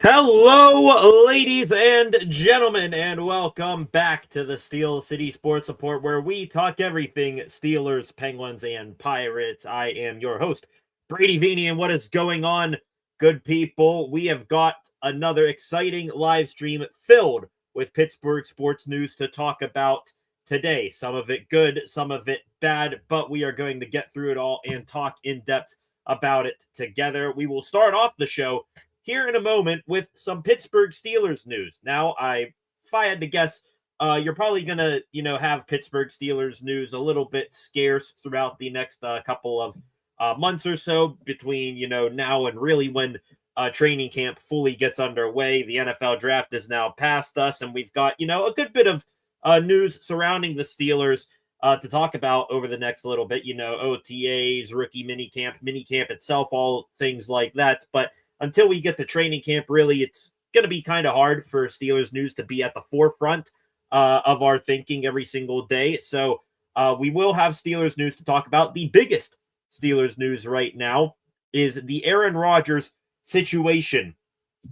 Hello, ladies and gentlemen, and welcome back to the Steel City Sports Report, where we talk everything Steelers, Penguins, and Pirates. I am your host, Brady Vini, and what is going on, good people? We have got another exciting live stream filled with Pittsburgh sports news to talk about today. Some of it good, some of it bad, but we are going to get through it all and talk in depth about it together. We will start off the show here in a moment with some Pittsburgh Steelers news. Now, if I had to guess, you're probably gonna, have Pittsburgh Steelers news a little bit scarce throughout the next couple of months or so between, now and really when training camp fully gets underway. The NFL draft is now past us, and we've got, a good bit of news surrounding the Steelers to talk about over the next little bit. OTAs, rookie minicamp itself, all things like that. But until we get to training camp, really, it's going to be kind of hard for Steelers news to be at the forefront of our thinking every single day. So we will have Steelers news to talk about. The biggest Steelers news right now is the Aaron Rodgers situation.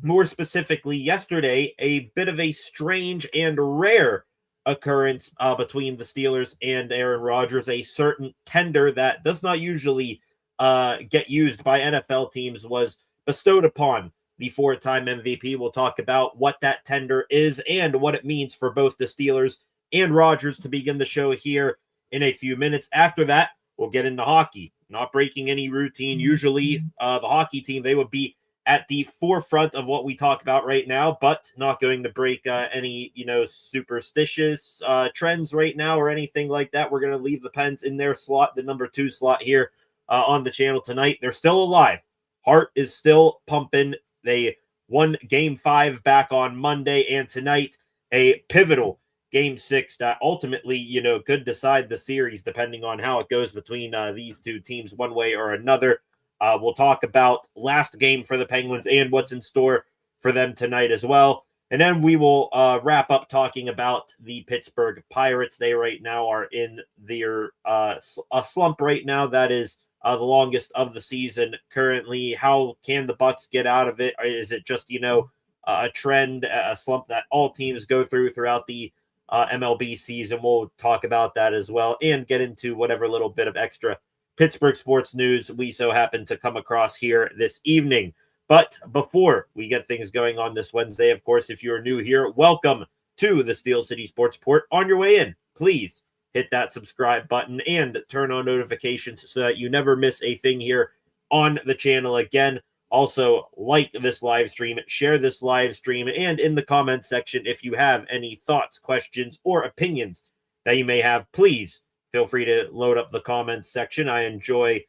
More specifically, yesterday, a bit of a strange and rare occurrence between the Steelers and Aaron Rodgers, a certain tender that does not usually get used by NFL teams was bestowed upon the four-time MVP. We'll talk about what that tender is and what it means for both the Steelers and Rodgers to begin the show here in a few minutes. After that, we'll get into hockey. Not breaking any routine. Usually, the hockey team, they would be at the forefront of what we talk about right now, but not going to break any, superstitious trends right now or anything like that. We're going to leave the Pens in their slot, the number 2 slot here on the channel tonight. They're still alive. Heart is still pumping. They won Game 5 back on Monday, and tonight a pivotal Game 6 that ultimately, could decide the series depending on how it goes between these two teams one way or another. We'll talk about last game for the Penguins and what's in store for them tonight as well. And then we will wrap up talking about the Pittsburgh Pirates. They right now are in their a slump right now that is the longest of the season currently. How can the Bucks get out of it? Or is it just, a trend, a slump that all teams go throughout the MLB season? We'll talk about that as well and get into whatever little bit of extra Pittsburgh sports news we so happen to come across here this evening. But before we get things going on this Wednesday, of course, if you're new here, welcome to the Steel City Sports Report. On your way in, please hit that subscribe button and turn on notifications so that you never miss a thing here on the channel again. Also, like this live stream, share this live stream, and in the comments section, if you have any thoughts, questions, or opinions that you may have, please feel free to load up the comments section. I enjoy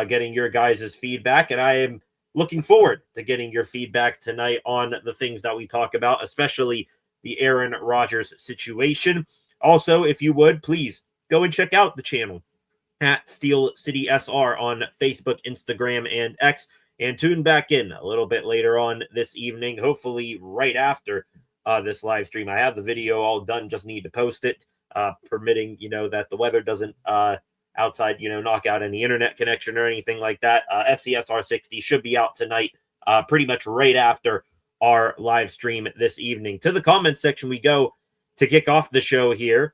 getting your guys' feedback, and I am looking forward to getting your feedback tonight on the things that we talk about, especially the Aaron Rodgers situation. Also, if you would, please go and check out the channel at Steel City SR on Facebook, Instagram, and X, and tune back in a little bit later on this evening, hopefully right after this live stream. I have the video all done, just need to post it, permitting, that the weather doesn't outside, knock out any internet connection or anything like that. FCSR 60 should be out tonight, pretty much right after our live stream this evening. To the comments section we go to kick off the show here.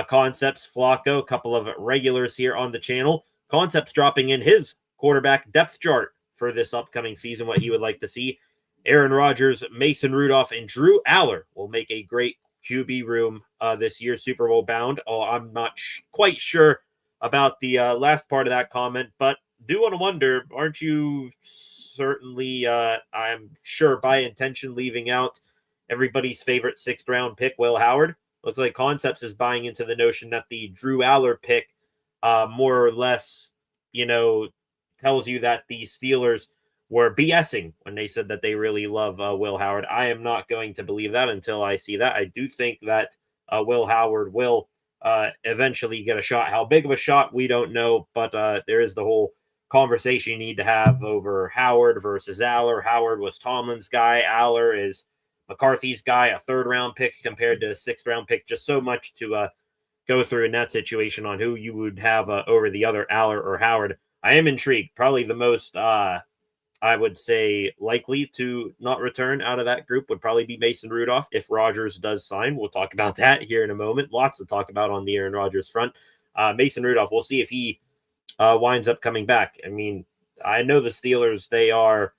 Concepts, Flacco, a couple of regulars here on the channel. Concepts dropping in his quarterback depth chart for this upcoming season, what he would like to see. Aaron Rodgers, Mason Rudolph, and Drew Aller will make a great QB room this year, Super Bowl bound. Oh, I'm not quite sure about the last part of that comment, but do want to wonder, aren't you certainly, I'm sure by intention, leaving out everybody's favorite 6th round pick, Will Howard? Looks like Concepts is buying into the notion that the Drew Aller pick more or less, tells you that the Steelers were BSing when they said that they really love Will Howard. I am not going to believe that until I see that. I do think that Will Howard will eventually get a shot. How big of a shot, we don't know, but there is the whole conversation you need to have over Howard versus Aller. Howard was Tomlin's guy. Aller is McCarthy's guy, a 3rd round pick compared to a 6th round pick. Just so much to go through in that situation on who you would have over the other, Aller or Howard. I am intrigued. Probably the most I would say likely to not return out of that group would probably be Mason Rudolph if Rodgers does sign. We'll talk about that here in a moment. Lots to talk about on the Aaron Rodgers front. Mason Rudolph, we'll see if he winds up coming back. I mean, I know the Steelers, they are,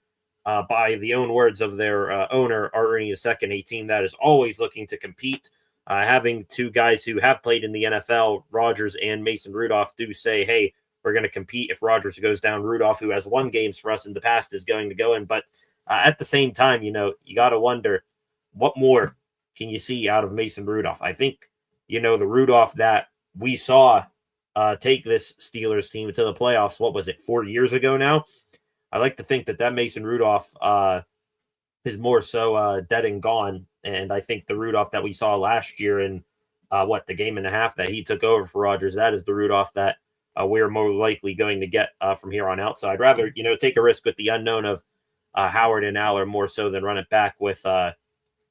by the own words of their owner, Art Rooney II, a team that is always looking to compete. Having two guys who have played in the NFL, Rodgers and Mason Rudolph, do say, hey, we're going to compete. If Rodgers goes down, Rudolph, who has won games for us in the past, is going to go in. But at the same time, you got to wonder what more can you see out of Mason Rudolph? I think, the Rudolph that we saw take this Steelers team to the playoffs, what was it, 4 years ago now? I like to think that Mason Rudolph is more so dead and gone. And I think the Rudolph that we saw last year in the game and a half that he took over for Rodgers, that is the Rudolph that we're more likely going to get from here on out. So I'd rather, take a risk with the unknown of Howard and Aller more so than run it back with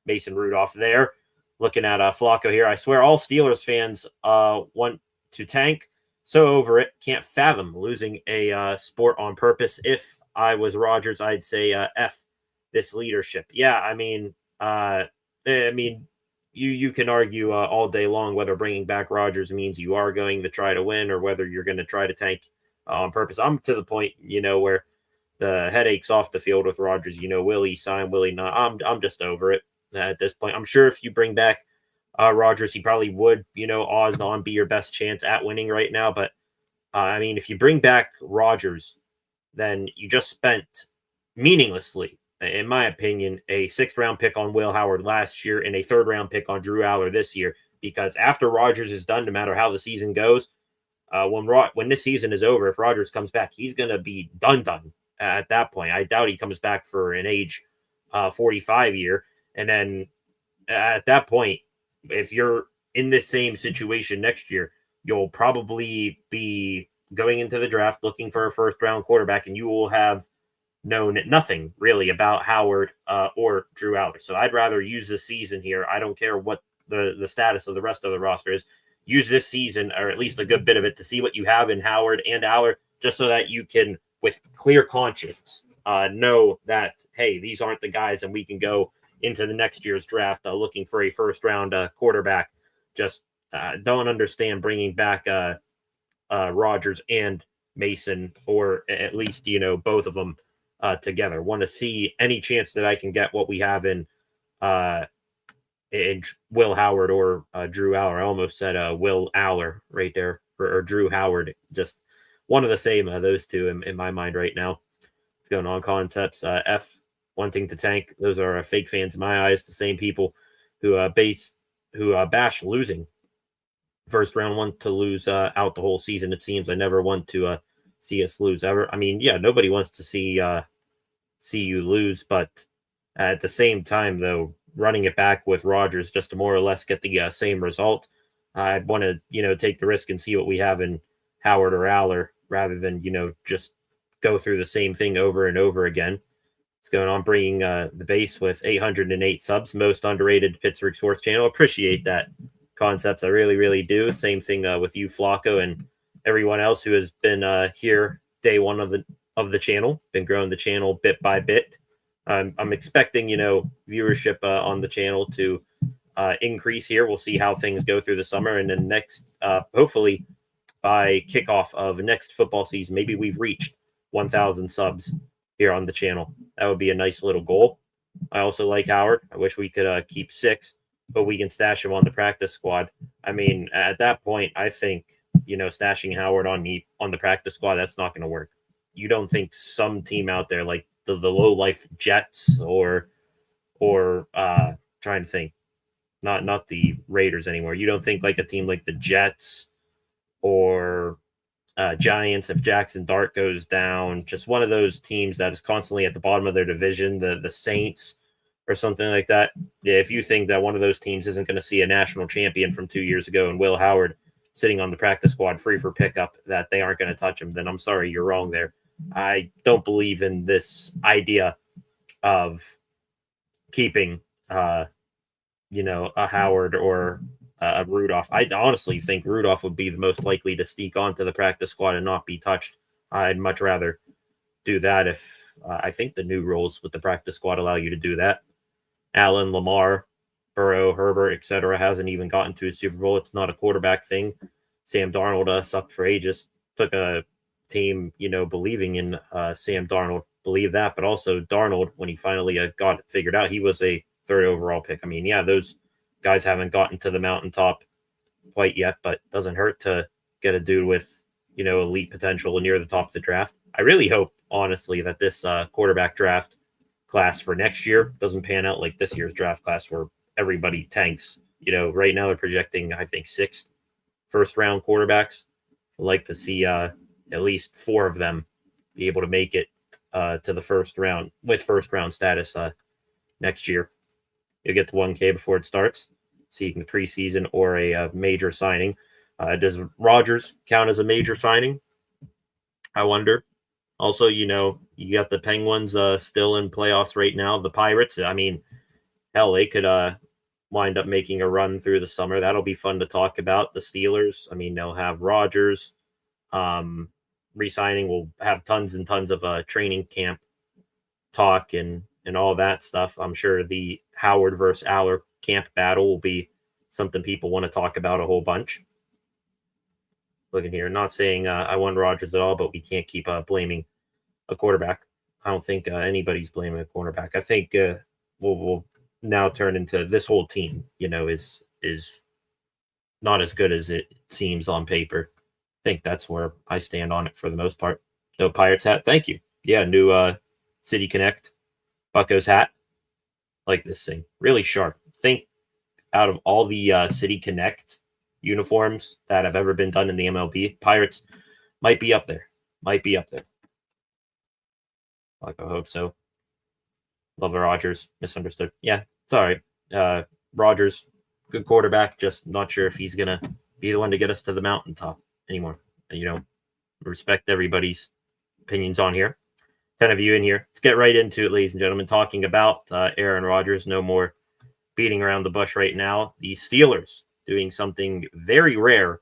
Mason Rudolph there. Looking at Flacco here, I swear all Steelers fans want to tank. So over it, can't fathom losing a sport on purpose. If I was Rodgers, I'd say F this leadership. Yeah, you can argue all day long whether bringing back Rodgers means you are going to try to win or whether you're going to try to tank on purpose. I'm to the point, where the headache's off the field with Rodgers. Will he sign? Will he not? I'm just over it at this point. I'm sure if you bring back Rodgers, he probably would, odds on be your best chance at winning right now. But if you bring back Rodgers, then you just spent meaninglessly, in my opinion, a 6th-round pick on Will Howard last year and a 3rd-round pick on Drew Aller this year. Because after Rodgers is done, no matter how the season goes, when this season is over, if Rodgers comes back, he's going to be done at that point. I doubt he comes back for an age 45 year. And then at that point, if you're in this same situation next year, you'll probably be going into the draft looking for a 1st-round quarterback, and you will have known nothing really about Howard or Drew Aller. So I'd rather use this season here. I don't care what the status of the rest of the roster is. Use this season, or at least a good bit of it, to see what you have in Howard and Aller, just so that you can, with clear conscience, know that, hey, these aren't the guys, and we can go into the next year's draft looking for a 1st-round quarterback. Just don't understand bringing back Rodgers and Mason, or at least, both of them together. Want to see any chance that I can get what we have in Will Howard or Drew Aller. I almost said Will Aller right there, or Drew Howard. Just one of the same, those two in my mind right now. What's going on, Concepts? F, wanting to tank. Those are fake fans in my eyes. The same people who bash losing. 1st-round want to lose out the whole season. It seems I never want to see us lose ever. Nobody wants to see you lose, but at the same time, though, running it back with Rodgers just to more or less get the same result, I'd want to take the risk and see what we have in Howard or Aller rather than just go through the same thing over and over again. What's going on? Bringing the base with 808 subs, most underrated Pittsburgh sports channel. Appreciate that, Concepts. I really, really do. Same thing with you, Flacco, and everyone else who has been here day one of the channel, been growing the channel bit by bit. I'm expecting, viewership on the channel to increase here. We'll see how things go through the summer, and then next, hopefully by kickoff of next football season, maybe we've reached 1,000 subs here on the channel. That would be a nice little goal. I also like Howard. I wish we could keep 6, but we can stash him on the practice squad. At that point, I think, stashing Howard on the practice squad, that's not going to work. You don't think some team out there like the low life Jets or trying to think, not the Raiders anymore. You don't think like a team like the Jets or Giants, if Jackson Dart goes down, just one of those teams that is constantly at the bottom of their division, the Saints or something like that. Yeah, if you think that one of those teams isn't going to see a national champion from 2 years ago and Will Howard sitting on the practice squad free for pickup, that they aren't going to touch him, then I'm sorry, you're wrong there. I don't believe in this idea of keeping, a Howard or a Rudolph. I honestly think Rudolph would be the most likely to sneak onto the practice squad and not be touched. I'd much rather do that if I think the new rules with the practice squad allow you to do that. Allen, Lamar, Burrow, Herbert, etc. hasn't even gotten to a Super Bowl. It's not a quarterback thing. Sam Darnold sucked for ages. Took a team, believing in Sam Darnold, believe that, but also Darnold, when he finally got it figured out, he was a third overall pick. I mean, yeah, those guys haven't gotten to the mountaintop quite yet, but doesn't hurt to get a dude with, elite potential near the top of the draft. I really hope, honestly, that this quarterback draft class for next year doesn't pan out like this year's draft class where everybody tanks. Right now they're projecting, I think, 6 first-round quarterbacks. I'd like to see at least 4 of them be able to make it to the first round with first-round status next year. You'll get to 1K before it starts, seeking preseason or a major signing. Does Rodgers count as a major signing? I wonder. Also, you got the Penguins still in playoffs right now. The Pirates, I mean, hell, they could wind up making a run through the summer. That'll be fun to talk about. The Steelers, I mean, they'll have Rodgers re-signing. We'll have tons and tons of training camp talk and all that stuff. I'm sure the Howard versus Aller camp battle will be something people want to talk about a whole bunch. Looking here, not saying I want Rodgers at all, but we can't keep blaming a quarterback. I don't think anybody's blaming a cornerback. I think we'll now turn into this whole team, is not as good as it seems on paper. I think that's where I stand on it for the most part. No Pirates hat. Thank you. Yeah, new City Connect Buccos hat. Like this thing. Really sharp. Think out of all the City Connect uniforms that have ever been done in the MLB, Pirates might be up there. I hope so. Love Rodgers. Misunderstood. Yeah, it's all right. Rodgers, good quarterback. Just not sure if he's going to be the one to get us to the mountaintop anymore. Respect everybody's opinions on here. 10 of you in here. Let's get right into it, ladies and gentlemen, talking about Aaron Rodgers. No more beating around the bush right now. The Steelers doing something very rare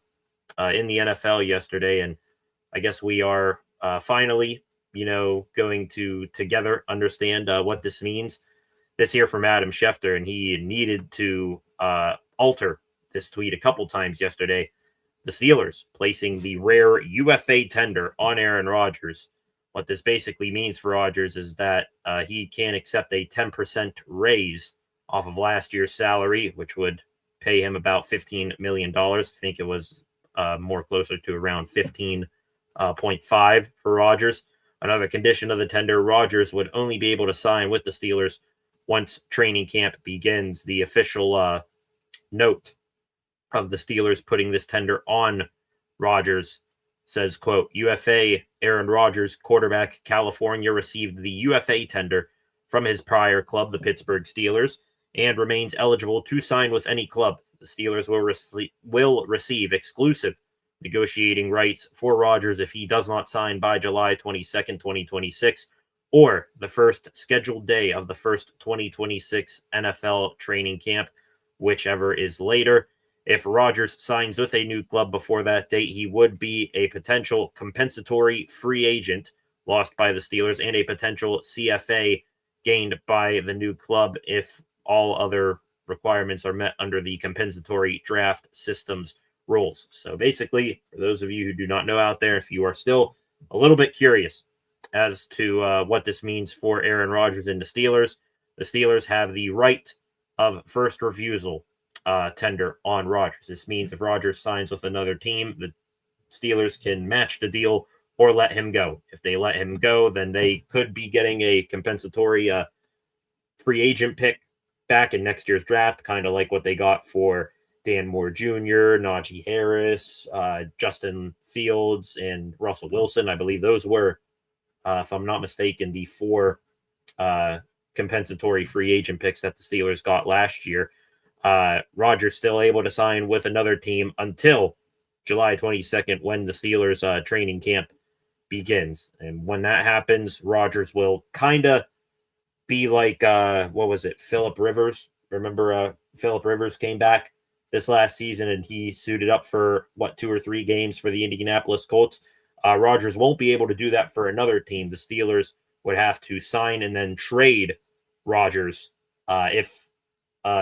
in the NFL yesterday, and I guess we are finally, going to together understand what this means. This here from Adam Schefter, and he needed to alter this tweet a couple times yesterday. The Steelers placing the rare UFA tender on Aaron Rodgers. What this basically means for Rodgers is that he can accept a 10% raise off of last year's salary, which would pay him about $15 million. I think it was more closer to around 15.5 for Rodgers. Another condition of the tender, Rodgers would only be able to sign with the Steelers once training camp begins. The official note of the Steelers putting this tender on Rodgers says, quote, UFA Aaron Rodgers, quarterback, California, received the UFA tender from his prior club, the Pittsburgh Steelers, and remains eligible to sign with any club. The Steelers will receive exclusive negotiating rights for Rodgers if he does not sign by July 22nd, 2026, or the first scheduled day of the first 2026 NFL training camp, whichever is later. If Rodgers signs with a new club before that date, he would be a potential compensatory free agent lost by the Steelers and a potential CFA gained by the new club if all other requirements are met under the compensatory draft systems rules. So basically, for those of you who do not know out there, if you are still a little bit curious as to what this means for Aaron Rodgers and the Steelers have the right of first refusal tender on Rodgers. This means if Rodgers signs with another team, the Steelers can match the deal or let him go. If they let him go, then they could be getting a compensatory free agent pick back in next year's draft, kind of like what they got for Dan Moore Jr., Najee Harris, Justin Fields, and Russell Wilson. I believe those were, if I'm not mistaken, the 4 compensatory free agent picks that the Steelers got last year. Rodgers still able to sign with another team until July 22nd when the Steelers training camp begins. And when that happens, Rodgers will kind of be like, Phillip Rivers. Remember Phillip Rivers came back this last season and he suited up for 2 or 3 games for the Indianapolis Colts. Rodgers won't be able to do that for another team. The Steelers would have to sign and then trade Rodgers if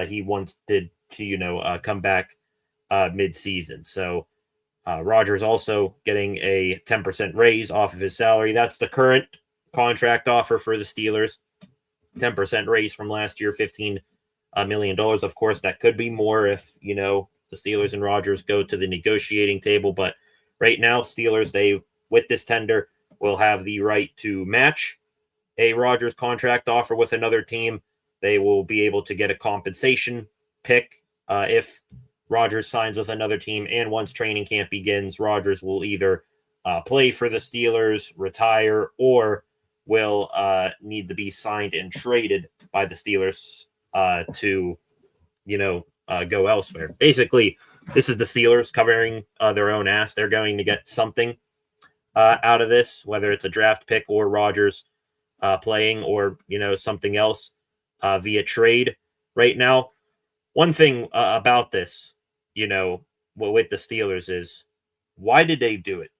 he wanted to, come back mid-season. So Rodgers also getting a 10% raise off of his salary. That's the current contract offer for the Steelers. 10% raise from last year, $15 million. Of course, that could be more if, the Steelers and Rodgers go to the negotiating table. But right now, Steelers, with this tender, will have the right to match a Rodgers contract offer with another team. They will be able to get a compensation pick if Rodgers signs with another team. And once training camp begins, Rodgers will either play for the Steelers, retire, or will need to be signed and traded by the Steelers to, go elsewhere. Basically, this is the Steelers covering their own ass. They're going to get something out of this, whether it's a draft pick or Rodgers playing or, something else via trade right now. One thing about this, with the Steelers is, why did they do it?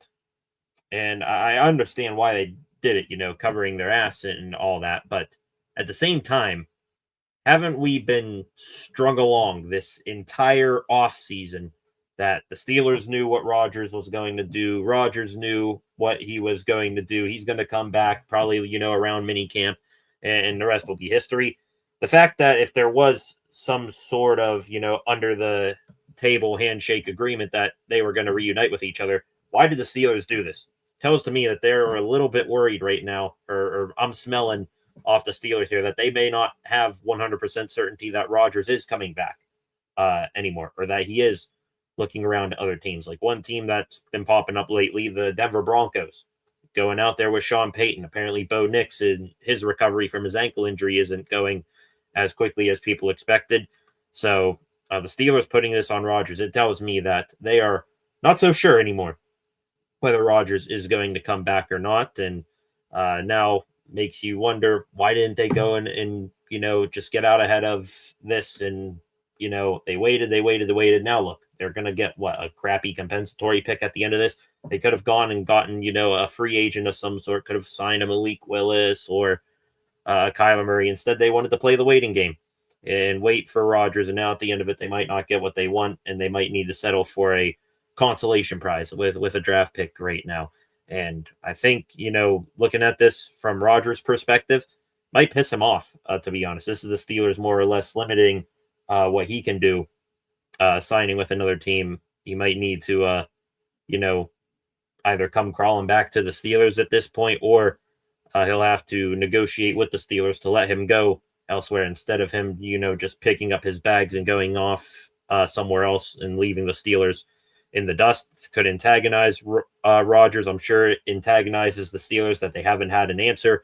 And I understand why they did it, covering their ass and all that. But at the same time, haven't we been strung along this entire offseason that the Steelers knew what Rodgers was going to do? Rodgers knew what he was going to do. He's going to come back probably, around minicamp, and the rest will be history. The fact that if there was some sort of, under the table handshake agreement that they were going to reunite with each other, why did the Steelers do this? Tells to me that they're a little bit worried right now, or I'm smelling off the Steelers here that they may not have 100% certainty that Rodgers is coming back anymore, or that he is looking around to other teams. Like one team that's been popping up lately, the Denver Broncos, going out there with Sean Payton. Apparently, Bo Nix, in his recovery from his ankle injury, isn't going as quickly as people expected. So the Steelers putting this on Rodgers, it tells me that they are not so sure anymore whether Rodgers is going to come back or not. And now makes you wonder, why didn't they go and just get out ahead of this? And, they waited. Now look, they're going to get a crappy compensatory pick at the end of this. They could have gone and gotten, a free agent of some sort, could have signed a Malik Willis or Kyler Murray. Instead, they wanted to play the waiting game and wait for Rodgers. And now at the end of it, they might not get what they want, and they might need to settle for a consolation prize with a draft pick right now. And I think, looking at this from Rodgers' perspective, might piss him off, to be honest. This is the Steelers more or less limiting what he can do, signing with another team. He might need to, either come crawling back to the Steelers at this point, or he'll have to negotiate with the Steelers to let him go elsewhere instead of him, just picking up his bags and going off somewhere else and leaving the Steelers in the dust. Could antagonize Rodgers. I'm sure it antagonizes the Steelers that they haven't had an answer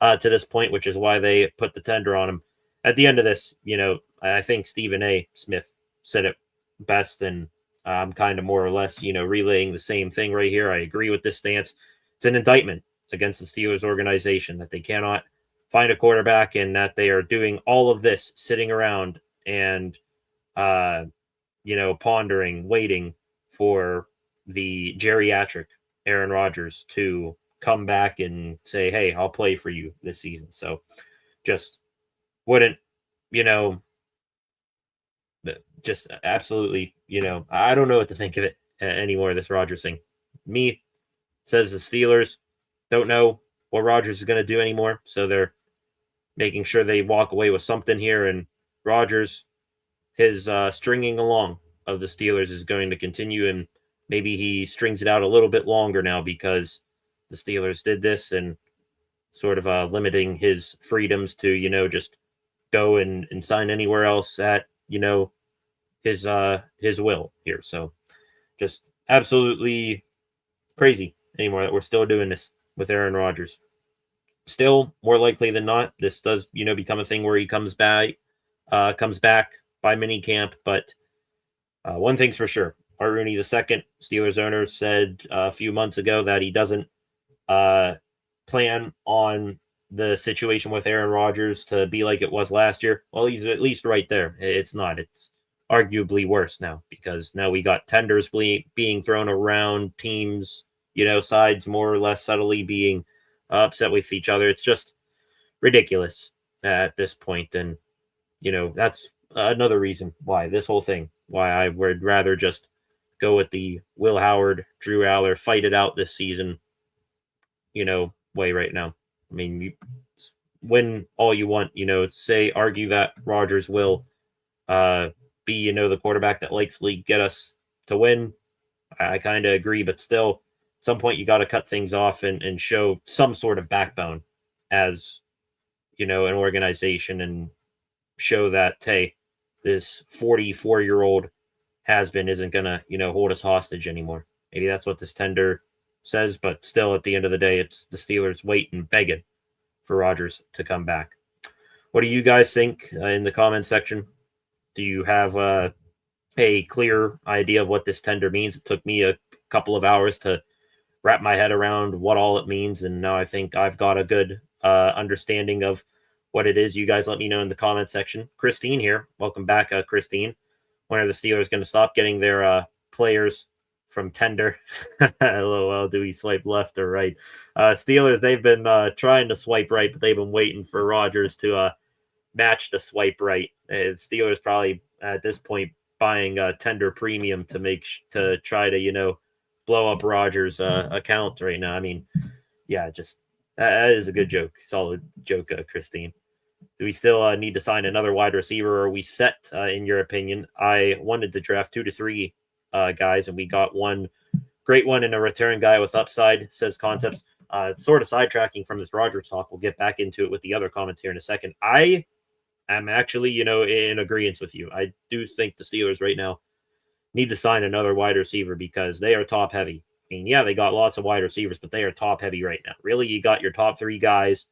to this point, which is why they put the tender on him. At the end of this, I think Stephen A. Smith said it best, and I'm kind of more or less, relaying the same thing right here. I agree with this stance. It's an indictment against the Steelers organization that they cannot find a quarterback, and that they are doing all of this sitting around and, pondering, waiting for the geriatric Aaron Rodgers to come back and say, hey, I'll play for you this season. So just wouldn't, just absolutely, I don't know what to think of it anymore, this Rodgers thing. Me says the Steelers don't know what Rodgers is going to do anymore, so they're making sure they walk away with something here, and Rodgers, his stringing along of the Steelers is going to continue, and maybe he strings it out a little bit longer now because the Steelers did this, and sort of limiting his freedoms to, just go and sign anywhere else at, his will here. So just absolutely crazy anymore that we're still doing this with Aaron Rodgers. Still, more likely than not, this does, become a thing where he comes back by minicamp. But one thing's for sure, Art Rooney II, Steelers owner, said a few months ago that he doesn't plan on the situation with Aaron Rodgers to be like it was last year. Well, he's at least right there. It's not. It's arguably worse now, because now we got tenders being thrown around, teams, sides more or less subtly being upset with each other. It's just ridiculous at this point. And, that's another reason why this whole thing, why I would rather just go with the Will Howard, Drew Aller, fight it out this season, way right now. I mean, you win all you want, argue that Rodgers will be, the quarterback that likely get us to win. I kind of agree, but still, at some point you got to cut things off and show some sort of backbone as, an organization, and show that, hey, this 44-year-old has-been isn't going to, hold us hostage anymore. Maybe that's what this tender says, but still, at the end of the day, it's the Steelers waiting, begging for Rodgers to come back. What do you guys think in the comment section? Do you have a clear idea of what this tender means? It took me a couple of hours to wrap my head around what all it means, and now I think I've got a good understanding of what it is. You guys let me know in the comment section. Christine here. Welcome back, Christine. When are the Steelers going to stop getting their players from tender? LOL, do we swipe left or right? Steelers, they've been trying to swipe right, but they've been waiting for Rodgers to match the swipe right. Steelers probably at this point buying tender premium to try to, blow up Rodgers' account right now. I mean, yeah, just that is a good joke. Solid joke, Christine. Do we still need to sign another wide receiver? Or are we set, in your opinion? I wanted to draft 2 to 3 guys, and we got one great one and a return guy with upside, says Concepts. Sort of sidetracking from this Rodgers talk. We'll get back into it with the other comments here in a second. I am actually, in agreement with you. I do think the Steelers right now need to sign another wide receiver because they are top heavy. I mean, yeah, they got lots of wide receivers, but they are top heavy right now. Really, you got your top 3 guys,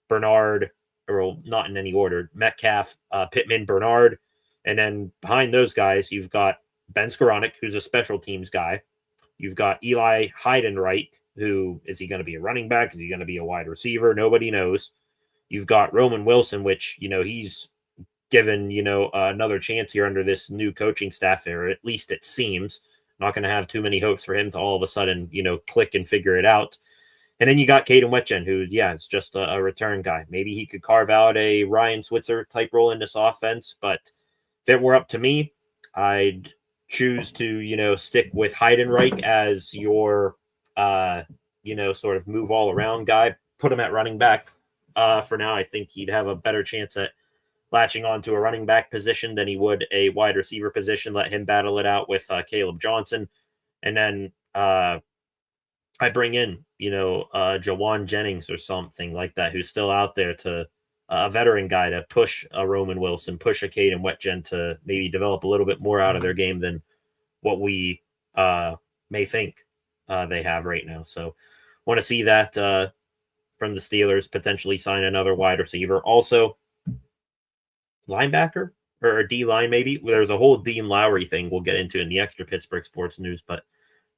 Bernard, or not in any order, Metcalf, Pittman, Bernard. And then behind those guys, you've got Ben Skoranek, who's a special teams guy. You've got Eli Heidenreich, who is he going to be a running back? Is he going to be a wide receiver? Nobody knows. You've got Roman Wilson, which, he's given, another chance here under this new coaching staff, or at least it seems. Not going to have too many hopes for him to all of a sudden, click and figure it out. And then you got Caden Wetjen, who, is just a return guy. Maybe he could carve out a Ryan Switzer type role in this offense. But if it were up to me, I'd choose to, stick with Heidenreich as your, sort of move all around guy. Put him at running back for now. I think he'd have a better chance at latching on to a running back position than he would a wide receiver position. Let him battle it out with Caleb Johnson. And then I bring in, Jawan Jennings or something like that, who's still out there, to a veteran guy to push a Roman Wilson, push a Caden Wetjen to maybe develop a little bit more out of their game than what we may think they have right now. So want to see that from the Steelers, potentially sign another wide receiver. Also, linebacker or D-line maybe. There's a whole Dean Lowry thing we'll get into in the extra Pittsburgh sports news, but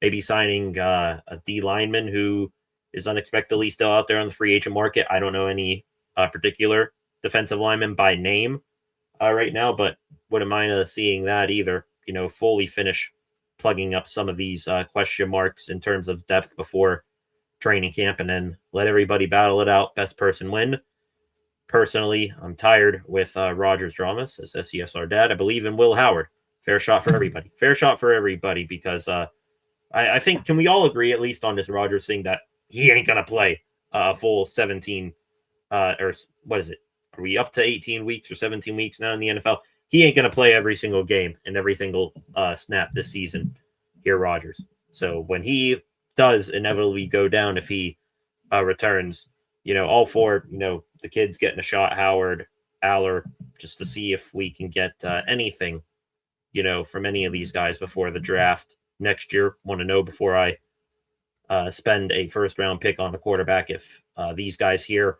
maybe signing a D lineman who is unexpectedly still out there on the free agent market. I don't know any particular defensive lineman by name right now, but wouldn't mind seeing that either. Fully finish plugging up some of these question marks in terms of depth before training camp, and then let everybody battle it out. Best person win. Personally, I'm tired with Rodgers drama, says SCSR Dad. I believe in Will Howard. Fair shot for everybody. Fair shot for everybody, because I think, can we all agree, at least on this Rodgers thing, that he ain't going to play a full 17, or what is it? Are we up to 18 weeks or 17 weeks now in the NFL? He ain't going to play every single game and every single snap this season here, Rodgers. So when he does inevitably go down, if he returns, all for, the kids getting a shot, Howard, Aller, just to see if we can get anything, from any of these guys before the draft next year. Want to know before I spend a first-round pick on a quarterback if these guys here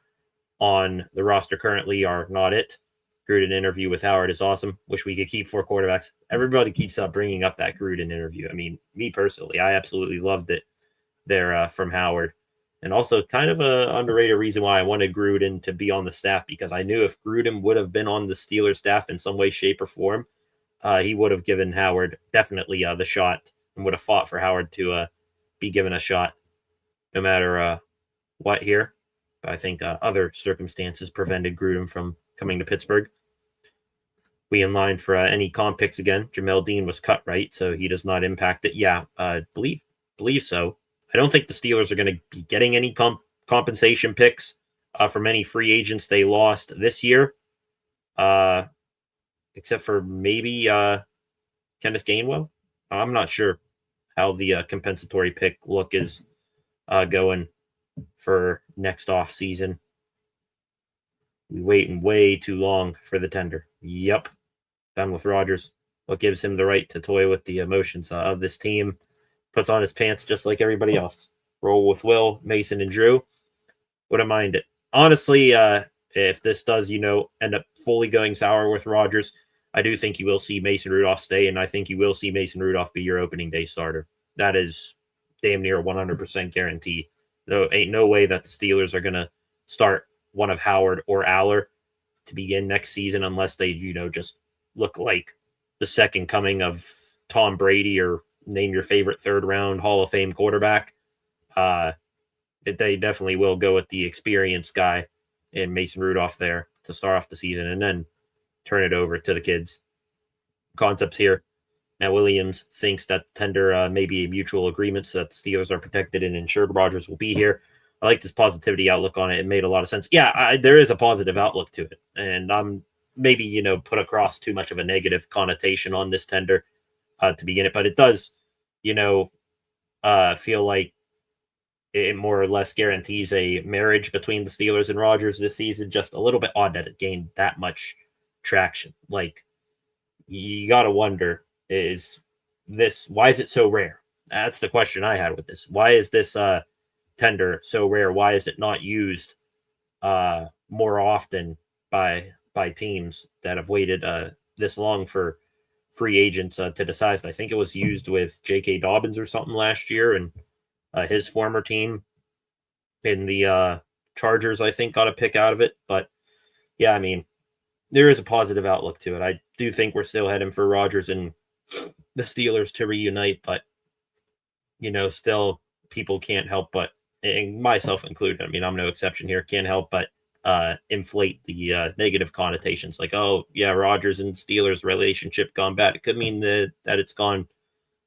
on the roster currently are not it. Gruden interview with Howard is awesome. Wish we could keep 4 quarterbacks. Everybody keeps bringing up that Gruden interview. I mean, me personally, I absolutely loved it there from Howard. And also kind of a underrated reason why I wanted Gruden to be on the staff, because I knew if Gruden would have been on the Steelers staff in some way, shape, or form, he would have given Howard definitely the shot and would have fought for Howard to be given a shot no matter what here. But I think other circumstances prevented Grudem from coming to Pittsburgh. We in line for any comp picks again. Jamel Dean was cut, right? So he does not impact it. Yeah, believe so. I don't think the Steelers are going to be getting any compensation picks from any free agents they lost this year, except for maybe Kenneth Gainwell. I'm not sure how the compensatory pick look is going for next off season. We waiting way too long for the tender. Yep. Done with Rodgers. What gives him the right to toy with the emotions of this team? Puts on his pants just like everybody else. Roll with Will, Mason, and Drew. Wouldn't mind it. Honestly, if this does, end up fully going sour with Rodgers, I do think you will see Mason Rudolph stay, and I think you will see Mason Rudolph be your opening day starter. That is damn near 100% guarantee. There ain't no way that the Steelers are going to start one of Howard or Aller to begin next season unless they, just look like the second coming of Tom Brady or name your favorite third-round Hall of Fame quarterback. They definitely will go with the experienced guy in Mason Rudolph there to start off the season and then turn it over to the kids. Concepts here. Matt Williams thinks that tender may be a mutual agreement so that the Steelers are protected and insured Rodgers will be here. I like this positivity outlook on it. It made a lot of sense. Yeah, there is a positive outlook to it. And I'm maybe, put across too much of a negative connotation on this tender to begin it. But it does, feel like it more or less guarantees a marriage between the Steelers and Rodgers this season. Just a little bit odd that it gained that much traction. Like, you got to wonder, why is it so rare? That's the question I had with this. Why is this tender so rare? Why is it not used more often by teams that have waited this long for free agents to decide? I think it was used with J.K. Dobbins or something last year, and his former team in the Chargers, I think, got a pick out of it. But yeah, I mean, there is a positive outlook to it. I do think we're still heading for Rodgers and the Steelers to reunite, but still people can't help but, and myself included, I mean, I'm no exception here, can't help but inflate the negative connotations. Like, oh yeah, Rodgers and Steelers relationship gone bad. It could mean that it's gone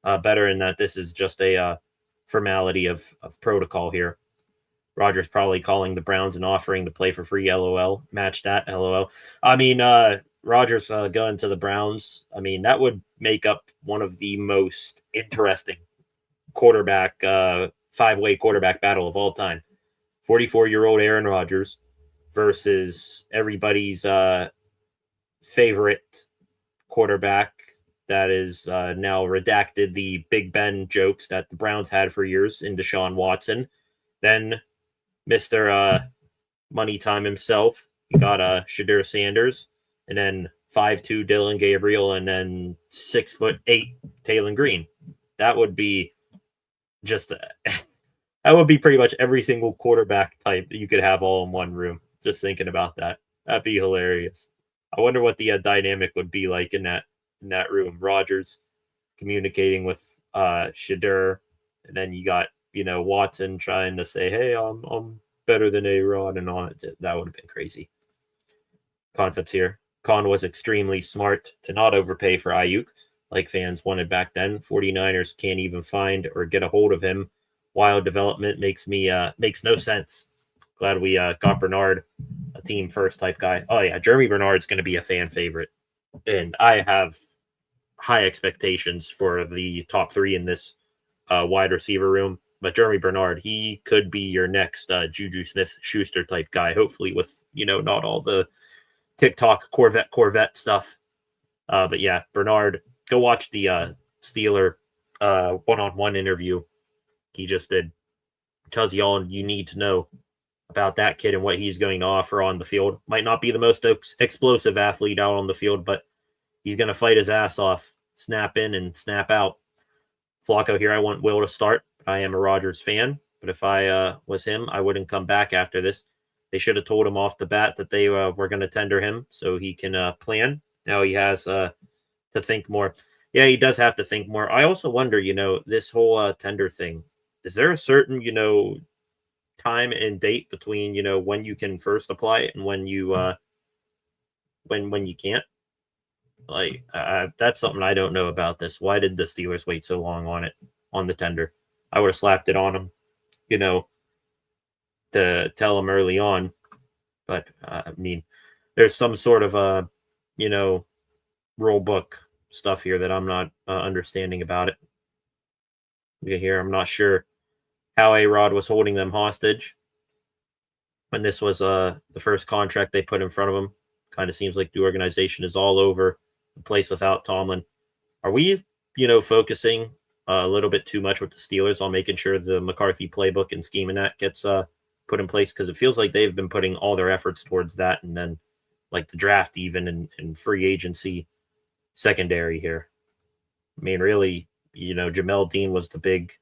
better, and that this is just a formality of protocol here. Rodgers probably calling the Browns and offering to play for free. LOL. Match that. LOL. I mean, Rodgers going to the Browns. I mean, that would make up one of the most interesting quarterback, five-way quarterback battle of all time. 44-year-old Aaron Rodgers versus everybody's favorite quarterback that is now redacted the Big Ben jokes that the Browns had for years in Deshaun Watson. Then Mr. Money Time himself, you got Shadur Sanders, and then 5'2" Dylan Gabriel, and then 6'8" Taylor Green. That would be just that would be pretty much every single quarterback type that you could have all in one room. Just thinking about that, that'd be hilarious. I wonder what the dynamic would be like in that room. Rodgers communicating with Shadur, and then you got Watson trying to say, "Hey, I'm better than A-Rod," and all that. That would have been crazy. Concepts here. Khan was extremely smart to not overpay for Ayuk, like fans wanted back then. 49ers can't even find or get a hold of him. Wild development makes no sense. Glad we got Bernard, a team first type guy. Oh yeah, Jeremy Bernard's going to be a fan favorite, and I have high expectations for the top three in this wide receiver room. But Jeremy Bernard, he could be your next Juju Smith-Schuster type guy, hopefully with, not all the TikTok Corvette stuff. But yeah, Bernard, go watch the Steeler one-on-one interview he just did. Tells you all you need to know about that kid and what he's going to offer on the field. Might not be the most explosive athlete out on the field, but he's going to fight his ass off, snap in and snap out. Flacco here, I want Will to start. I am a Rodgers fan, but if I was him, I wouldn't come back after this. They should have told him off the bat that they were going to tender him so he can plan. Now he has to think more. Yeah, he does have to think more. I also wonder, this whole tender thing, is there a certain, time and date between, when you can first apply it and when you when you can't. Like, that's something I don't know about this. Why did the Steelers wait so long on it, on the tender? I would have slapped it on them, you know, to tell them early on. But I mean, there's some sort of you know, rule book stuff here that I'm not understanding about it. Here, I'm not sure how A-Rod was holding them hostage when this was the first contract they put in front of him. Kind of seems like the organization is all over the place without Tomlin. Are we, focusing a little bit too much with the Steelers on making sure the McCarthy playbook and scheme and that gets put in place? Because it feels like they've been putting all their efforts towards that, and then like the draft even and free agency secondary here. I mean, really, Jamel Dean was the big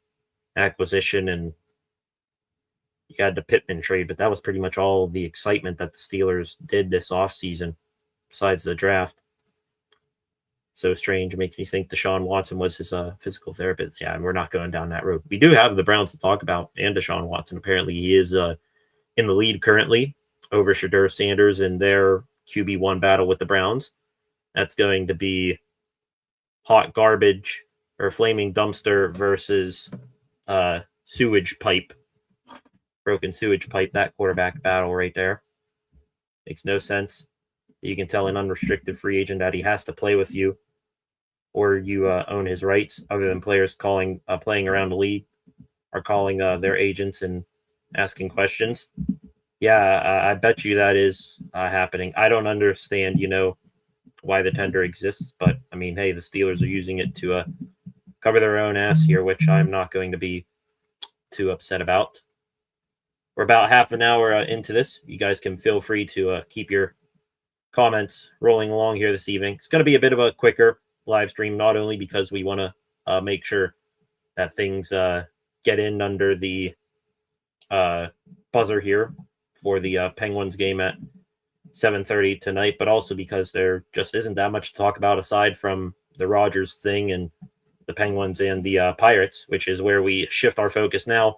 acquisition, and you had the Pittman trade, but that was pretty much all the excitement that the Steelers did this offseason, besides the draft. So strange. It makes me think Deshaun Watson was his physical therapist. Yeah, and we're not going down that road. We do have the Browns to talk about, and Deshaun Watson. Apparently, he is in the lead currently over Shadur Sanders in their QB1 battle with the Browns. That's going to be hot garbage or flaming dumpster versus sewage pipe. Broken sewage pipe, that quarterback battle right there. Makes no sense. You can tell an unrestricted free agent that he has to play with you, or you own his rights, other than players playing around the league are calling their agents and asking questions. Yeah, I bet you that is happening. I don't understand, why the tender exists, but I mean, hey, the Steelers are using it to cover their own ass here, which I'm not going to be too upset about. We're about half an hour into this. You guys can feel free to keep your comments rolling along here this evening. It's going to be a bit of a quicker live stream, not only because we want to make sure that things get in under the buzzer here for the Penguins game at 7:30 tonight, but also because there just isn't that much to talk about aside from the Rodgers thing and the Penguins and the Pirates, which is where we shift our focus now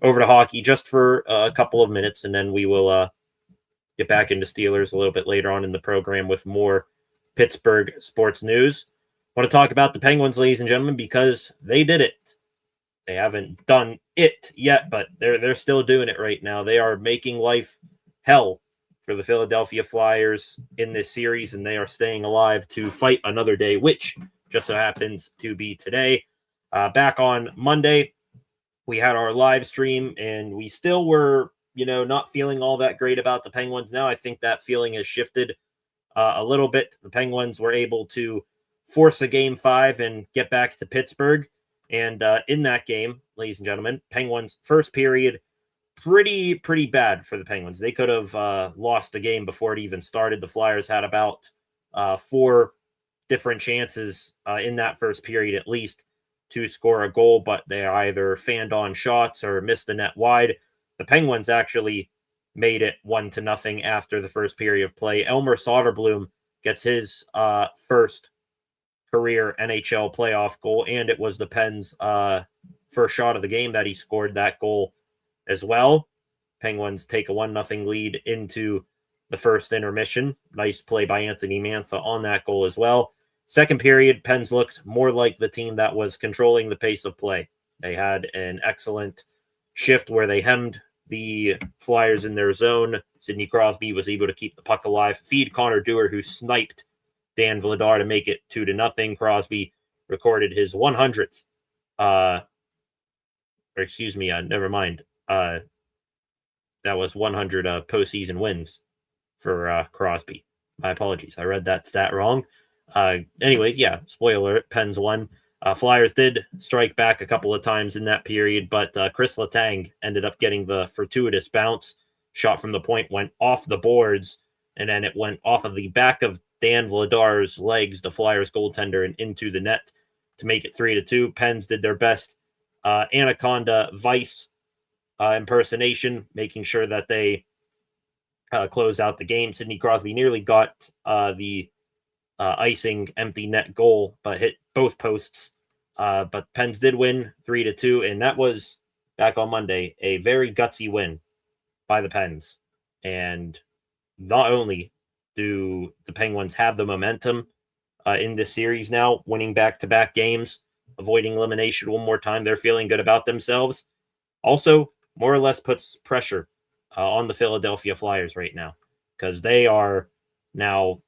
over to hockey just for a couple of minutes, and then we will get back into Steelers a little bit later on in the program with more Pittsburgh sports news. I want to talk about the Penguins, ladies and gentlemen, because they did it. They haven't done it yet, but they're still doing it right now. They are making life hell for the Philadelphia Flyers in this series, and they are staying alive to fight another day, which just so happens to be today. Back on Monday, we had our live stream, and we still were, not feeling all that great about the Penguins. Now I think that feeling has shifted a little bit. The Penguins were able to force a Game 5 and get back to Pittsburgh. And in that game, ladies and gentlemen, Penguins first period, pretty bad for the Penguins. They could have lost the game before it even started. The Flyers had about 4 different chances in that first period at least to score a goal, but they either fanned on shots or missed the net wide. The Penguins actually made it 1-0 after the first period of play. Elmer Soderblom gets his first career NHL playoff goal, and it was the Pens' first shot of the game that he scored that goal as well. Penguins take a 1-0 lead into the first intermission. Nice play by Anthony Mantha on that goal as well. Second period, Pens looked more like the team that was controlling the pace of play. They had an excellent shift where they hemmed the Flyers in their zone. Sidney Crosby was able to keep the puck alive, feed Connor Dewar, who sniped Dan Vladar to make it 2-0. Crosby recorded his 100th. Never mind. That was 100 postseason wins for Crosby. My apologies. I read that stat wrong. Anyway, yeah, spoiler alert, Pens won. Flyers did strike back a couple of times in that period, but Chris Letang ended up getting the fortuitous bounce. Shot from the point went off the boards, and then it went off of the back of Dan Vladar's legs, the Flyers goaltender, and into the net to make it 3-2. Pens did their best Anaconda Vice impersonation, making sure that they close out the game. Sidney Crosby nearly got the icing empty net goal, but hit both posts. But Pens did win 3-2, and that was back on Monday, a very gutsy win by the Pens. And not only do the Penguins have the momentum in this series now, winning back-to-back games, avoiding elimination one more time, they're feeling good about themselves. Also, more or less puts pressure on the Philadelphia Flyers right now because they are now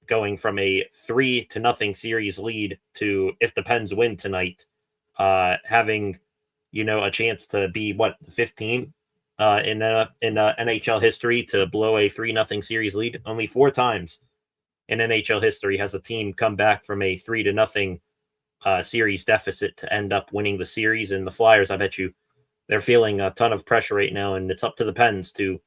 going from a 3-0 series lead to, if the Pens win tonight, having a chance to be 15 in NHL history to blow a 3-0 series lead. Only 4 times in NHL history has a team come back from a 3-0 series deficit to end up winning the series. And the Flyers, I bet you, they're feeling a ton of pressure right now, and it's up to the Pens to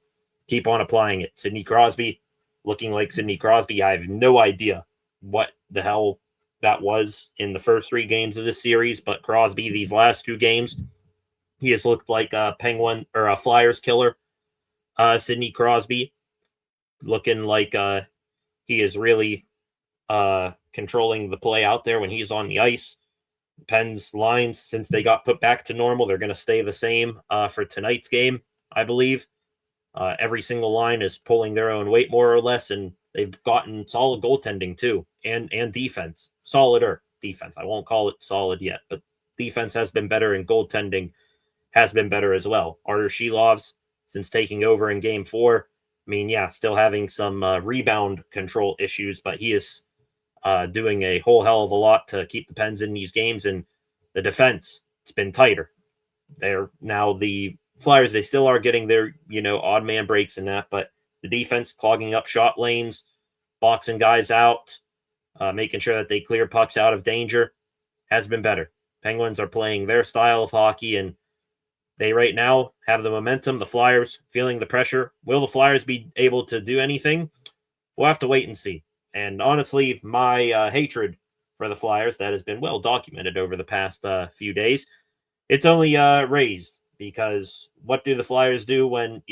keep on applying it. Sidney Crosby looking like Sidney Crosby. I have no idea what the hell that was in the first 3 games of this series, but Crosby, these last 2 games, he has looked like a Penguin or a Flyers killer. Sidney Crosby looking like he is really controlling the play out there when he's on the ice. Pens lines, since they got put back to normal, they're going to stay the same for tonight's game, I believe. Every single line is pulling their own weight, more or less, and they've gotten solid goaltending too, and defense. Solider defense. I won't call it solid yet, but defense has been better, and goaltending has been better as well. Artur Shilov's, since taking over in Game 4, still having some rebound control issues, but he is doing a whole hell of a lot to keep the Pens in these games, and the defense, it's been tighter. They're now the Flyers, they still are getting their, odd man breaks and that, but the defense clogging up shot lanes, boxing guys out, making sure that they clear pucks out of danger has been better. Penguins are playing their style of hockey, and they right now have the momentum. The Flyers feeling the pressure. Will the Flyers be able to do anything? We'll have to wait and see. And honestly, my hatred for the Flyers, that has been well documented over the past few days, it's only raised, because what do the Flyers do when,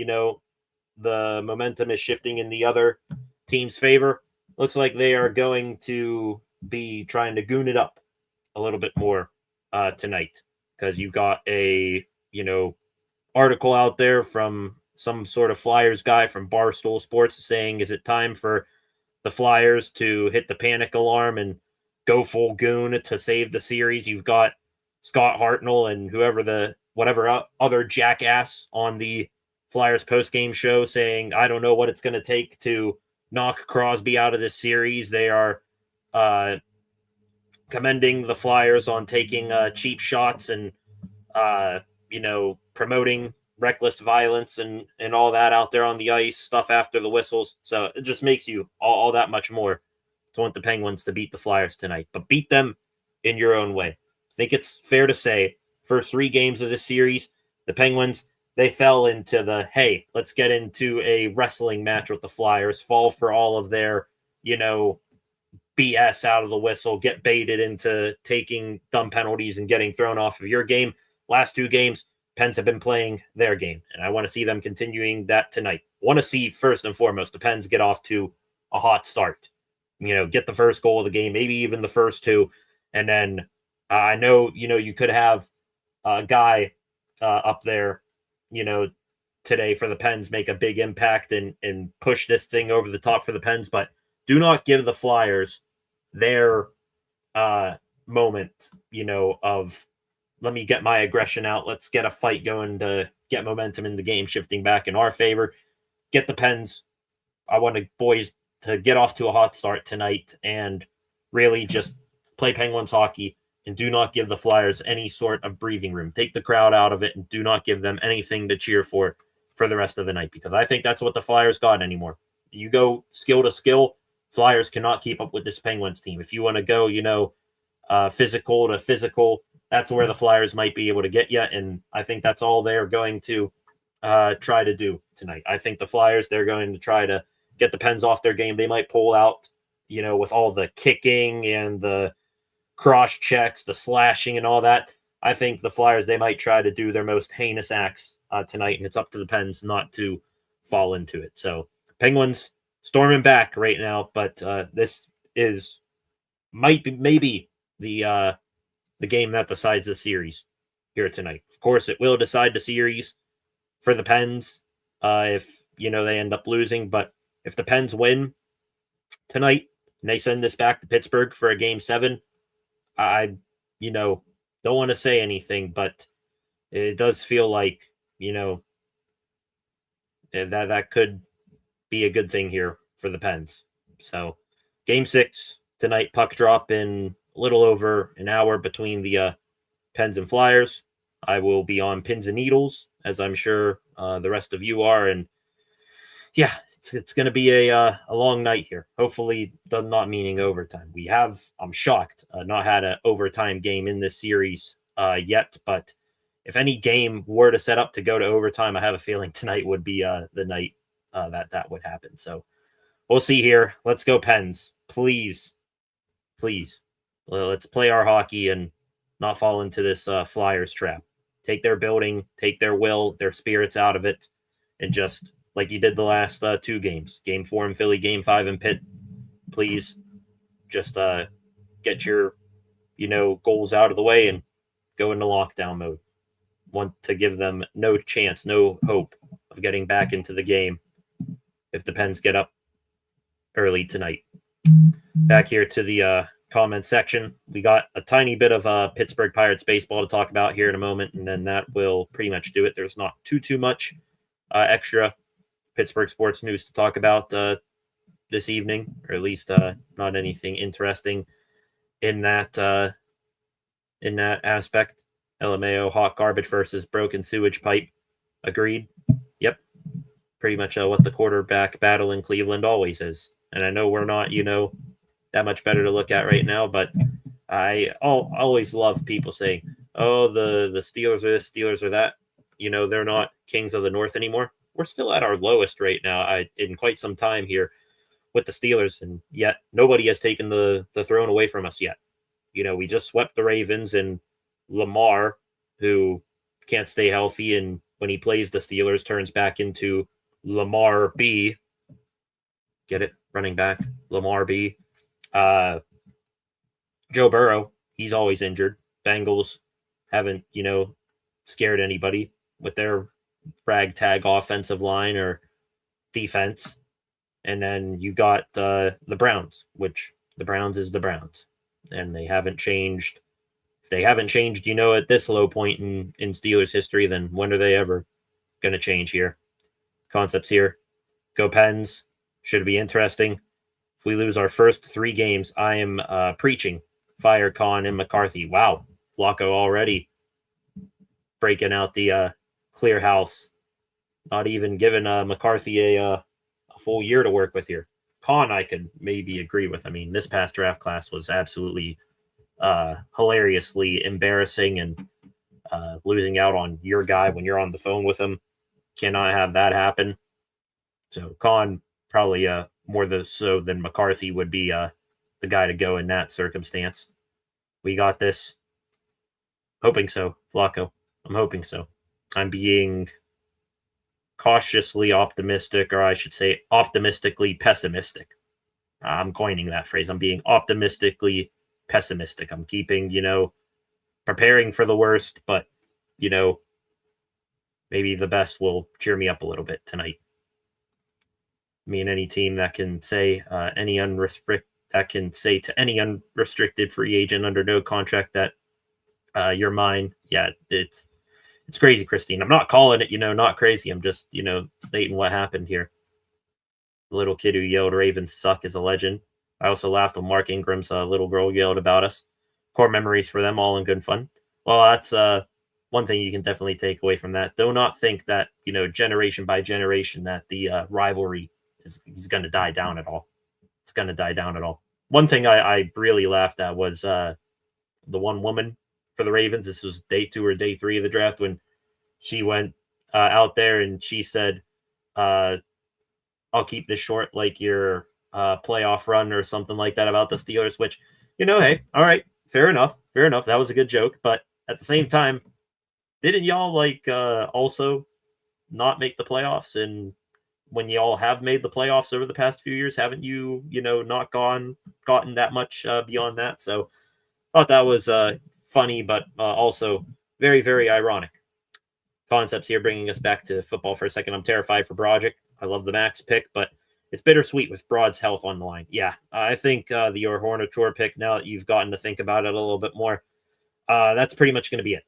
the momentum is shifting in the other team's favor? Looks like they are going to be trying to goon it up a little bit more tonight, because you've got a, article out there from some sort of Flyers guy from Barstool Sports saying, is it time for the Flyers to hit the panic alarm and go full goon to save the series? You've got Scott Hartnell and whatever other jackass on the Flyers post-game show saying, I don't know what it's going to take to knock Crosby out of this series. They are commending the Flyers on taking cheap shots and, promoting reckless violence and all that out there on the ice, stuff after the whistles. So it just makes you all that much more to want the Penguins to beat the Flyers tonight, but beat them in your own way. I think it's fair to say, first 3 games of this series, the Penguins, they fell into the, hey, let's get into a wrestling match with the Flyers, fall for all of their, BS out of the whistle, get baited into taking dumb penalties and getting thrown off of your game. Last 2 games, Pens have been playing their game, and I want to see them continuing that tonight. Want to see, first and foremost, the Pens get off to a hot start. Get the first goal of the game, maybe even the first 2, and then I know, you could have a guy up there, today for the Pens make a big impact and push this thing over the top for the Pens, but do not give the Flyers their moment, of let me get my aggression out. Let's get a fight going to get momentum in the game shifting back in our favor. Get the Pens. I want the boys to get off to a hot start tonight and really just play Penguins hockey, and do not give the Flyers any sort of breathing room. Take the crowd out of it and do not give them anything to cheer for the rest of the night, because I think that's what the Flyers got anymore. You go skill to skill, Flyers cannot keep up with this Penguins team. If you want to go, physical to physical, that's where the Flyers might be able to get you, and I think that's all they're going to try to do tonight. I think the Flyers, they're going to try to get the Pens off their game. They might pull out, with all the kicking and the cross checks, the slashing and all that. I think the Flyers, they might try to do their most heinous acts tonight, and it's up to the Pens not to fall into it. So Penguins storming back right now, but this might be maybe the game that decides the series, here tonight. Of course, it will decide the series for the Pens if, they end up losing. But if the Pens win tonight and they send this back to Pittsburgh for a game 7, I, don't want to say anything, but it does feel like, that could be a good thing here for the Pens. So game 6 tonight, puck drop in a little over an hour between the Pens and Flyers. I will be on pins and needles, as I'm sure the rest of you are. And yeah, it's going to be a long night here. Hopefully, not meaning overtime. We have, I'm shocked, not had an overtime game in this series yet. But if any game were to set up to go to overtime, I have a feeling tonight would be the night that would happen. So we'll see here. Let's go Pens. Please. Let's play our hockey and not fall into this Flyers trap. Take their building, take their will, their spirits out of it, and just like you did the last 2 games, game 4 in Philly, game 5 in Pitt, please just get your, goals out of the way and go into lockdown mode. Want to give them no chance, no hope of getting back into the game if the Pens get up early tonight. Back here to the comment section. We got a tiny bit of Pittsburgh Pirates baseball to talk about here in a moment, and then that will pretty much do it. There's not too much extra Pittsburgh sports news to talk about this evening, or at least not anything interesting in that aspect. LMAO, hot garbage versus broken sewage pipe. Agreed. Yep. Pretty much what the quarterback battle in Cleveland always is. And I know we're not, that much better to look at right now, but I always love people saying, oh, the Steelers are this, Steelers are that. They're not kings of the North anymore. We're still at our lowest right now in quite some time here with the Steelers, and yet nobody has taken the throne away from us yet. We just swept the Ravens, and Lamar, who can't stay healthy, and when he plays the Steelers, turns back into Lamar B. Get it? Running back, Lamar B. Joe Burrow, he's always injured. Bengals haven't, scared anybody with their ragtag offensive line or defense. And then you got the Browns, which the Browns is the Browns. And they haven't changed. If they haven't changed, at this low point in Steelers history, then when are they ever going to change here? Concepts here. Go Pens. Should be interesting. If we lose our first 3 games, I am preaching fire Con and McCarthy. Wow. Flacco already breaking out the clear house. Not even giving McCarthy a full year to work with here. Con, I could maybe agree with. I mean, this past draft class was absolutely hilariously embarrassing, and losing out on your guy when you're on the phone with him. Cannot have that happen. So Con probably more so than McCarthy would be the guy to go in that circumstance. We got this. Hoping so, Flacco. I'm hoping so. I'm being cautiously optimistic, or I should say optimistically pessimistic. I'm coining that phrase. I'm being optimistically pessimistic. I'm keeping, preparing for the worst, but, maybe the best will cheer me up a little bit tonight. I mean, any team that can say to any unrestricted free agent under no contract that you're mine. Yeah, it's crazy, Christine. I'm not calling it, not crazy. I'm just, stating what happened here. The little kid who yelled Ravens suck is a legend. I also laughed when Mark Ingram's little girl yelled about us. Core memories for them, all in good fun. Well, that's one thing you can definitely take away from that. Do not think that, generation by generation, that the rivalry is going to die down at all. It's going to die down at all. One thing I really laughed at was the one woman for the Ravens. This was day 2 or day 3 of the draft when she went out there and she said, I'll keep this short like your playoff run or something like that about the Steelers, which, hey, all right, fair enough. That was a good joke. But at the same time, didn't y'all also not make the playoffs? And when y'all have made the playoffs over the past few years, haven't you, not gotten that much beyond that? So thought that was funny, but also Very, very ironic concepts here, bringing us back to football for a second. I'm terrified for Broderick. I love the Max pick, but it's bittersweet with Broad's health on the line. Yeah, I think the Hornature pick, now that you've gotten to think about it a little bit more, that's pretty much going to be it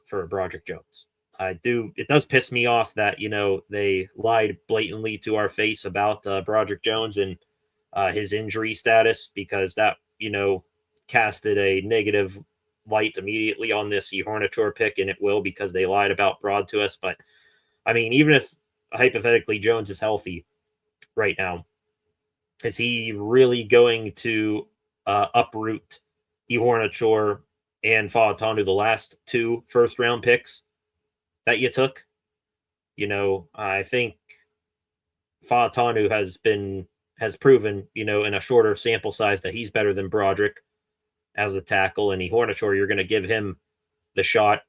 for Broderick Jones. It does piss me off that, they lied blatantly to our face about Broderick Jones and his injury status, because that, casted a negative light immediately on this Hornature pick, and it will, because they lied about Broad to us. But I mean, even if hypothetically Jones is healthy right now, is he really going to uproot Hornature and Fautanu, the last two first-round picks that you took? I think Fautanu has proven, in a shorter sample size, that he's better than Broderick as a tackle, and Hornature, you're going to give him the shot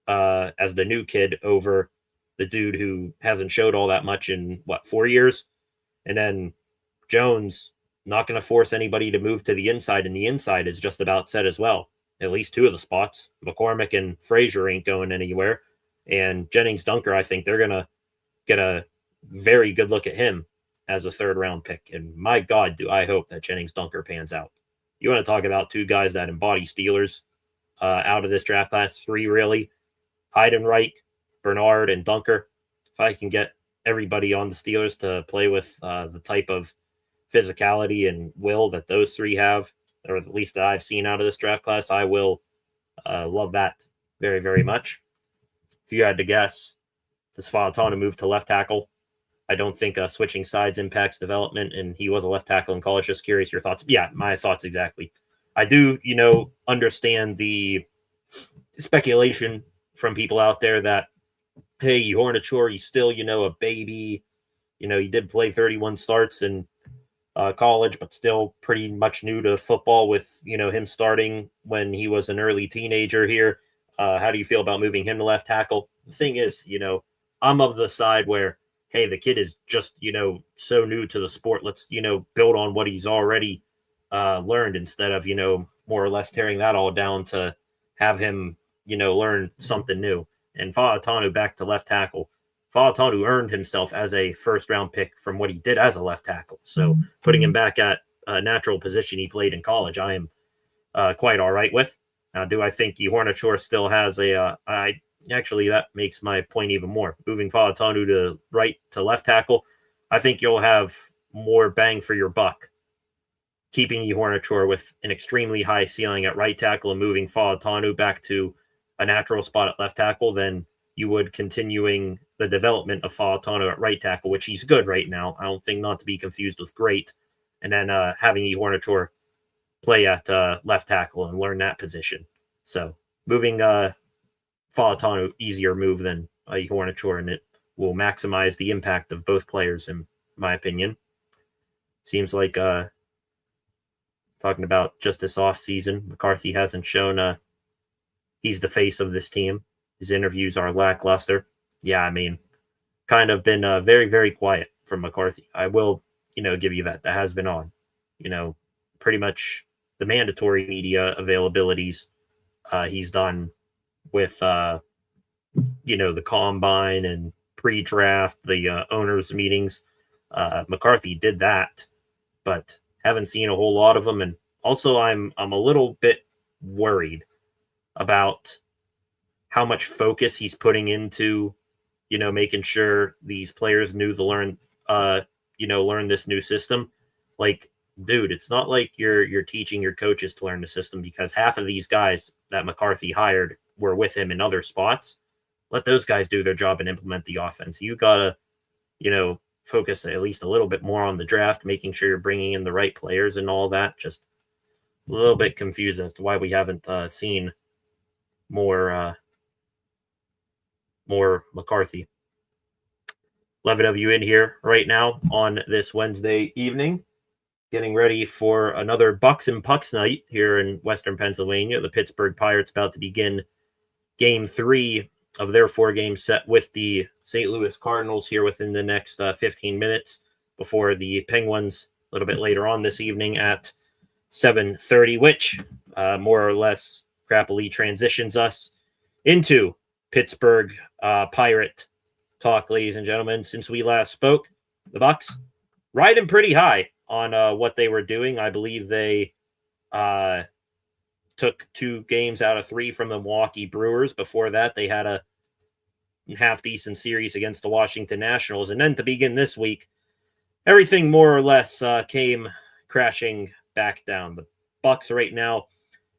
as the new kid over the dude who hasn't showed all that much in 4 years. And then Jones, not going to force anybody to move to the inside, and the inside is just about set as well. At least two of the spots. McCormick and Frazier ain't going anywhere. And Jennings Dunker, I think they're going to get a very good look at him as a third-round pick. And my God, do I hope that Jennings Dunker pans out. You want to talk about two guys that embody Steelers out of this draft class, three really, Heidenreich, Bernard, and Dunker. If I can get everybody on the Steelers to play with the type of physicality and will that those three have, or at least that I've seen out of this draft class, I will love that very, very much. If you had to guess, does Fautanu move to left tackle? I don't think switching sides impacts development, and he was a left tackle in college. Just curious your thoughts. Yeah, my thoughts exactly. I do, understand the speculation from people out there that, hey, Hornature, he's still, a baby. He did play 31 starts in college, but still pretty much new to football with, him starting when he was an early teenager here. How do you feel about moving him to left tackle? The thing is, I'm of the side where, hey, the kid is just, so new to the sport. Let's, build on what he's already learned, instead of, more or less tearing that all down to have him, learn something new. And Fautanu back to left tackle. Fautanu earned himself as a first-round pick from what he did as a left tackle. So putting him back at a natural position he played in college, I am quite all right with. Now, do I think Hornature still has actually, that makes my point even more. Moving Fautanu to right to left tackle, I think you'll have more bang for your buck keeping Hornature with an extremely high ceiling at right tackle and moving Fautanu back to a natural spot at left tackle than you would continuing the development of Fautanu at right tackle, which he's good right now. I don't think, not to be confused with great. And then having Hornature play at left tackle and learn that position. So moving Fautanu, easier move than Hornature, and it will maximize the impact of both players, in my opinion. Seems like talking about just this offseason, McCarthy hasn't shown he's the face of this team. His interviews are lackluster. Yeah, I mean, kind of been very, very quiet from McCarthy. I will, give you that. That has been on. Pretty much the mandatory media availabilities he's done with, the combine and pre-draft, the owners' meetings. McCarthy did that, but haven't seen a whole lot of them. And also, I'm a little bit worried about how much focus he's putting into, making sure these players learn this new system. Like, dude, it's not like you're teaching your coaches to learn the system, because half of these guys that McCarthy hired were with him in other spots. Let those guys do their job and implement the offense. You gotta, focus at least a little bit more on the draft, making sure you're bringing in the right players and all that. Just a little bit confused as to why we haven't seen more McCarthy. 11 of you in here right now on this Wednesday evening, getting ready for another Bucks and Pucks night here in Western Pennsylvania. The Pittsburgh Pirates about to begin Game 3 of their 4-game set with the St. Louis Cardinals here within the next 15 minutes, before the Penguins a little bit later on this evening at 7:30, which more or less crappily transitions us into Pittsburgh Pirate talk, ladies and gentlemen. Since we last spoke, the Bucs riding pretty high on what they were doing. I believe they took 2 games out of 3 from the Milwaukee Brewers. Before that, they had a half-decent series against the Washington Nationals. And then to begin this week, everything more or less came crashing back down. The Bucs right now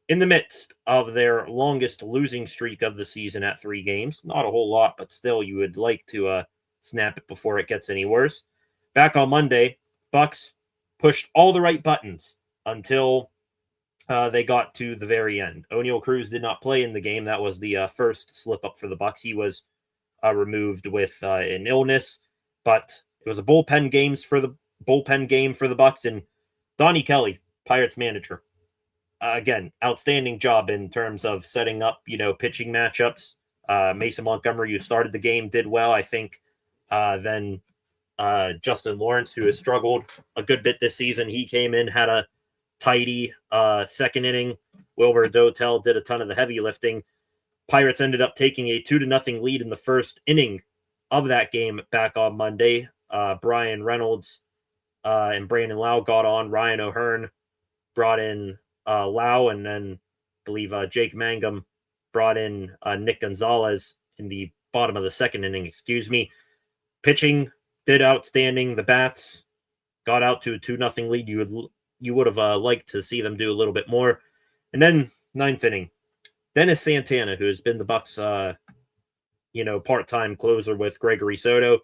in the midst of their longest losing streak of the season at 3 games. Not a whole lot, but still you would like to snap it before it gets any worse. Back on Monday, Bucs pushed all the right buttons until they got to the very end. O'Neal Cruz did not play in the game. That was the first slip up for the Bucs. He was removed with an illness, but it was a bullpen game for the Bucs, and Donnie Kelly, Pirates manager, again, outstanding job in terms of setting up, pitching matchups. Mason Montgomery, who started the game, did well. I think then Justin Lawrence, who has struggled a good bit this season, he came in, had a tidy second inning. Wilbur Dotel did a ton of the heavy lifting. Pirates ended up taking a 2-0 lead in the first inning of that game back on Monday. Brian Reynolds and Brandon Lau got on. Ryan O'Hearn brought in Lau, and then I believe Jake Mangum brought in Nick Gonzalez in the bottom of the second inning. Pitching did outstanding. The bats got out to a 2-0 lead. You would have liked to see them do a little bit more. And then 9th inning, Dennis Santana, who has been the Bucs part-time closer with Gregory Soto,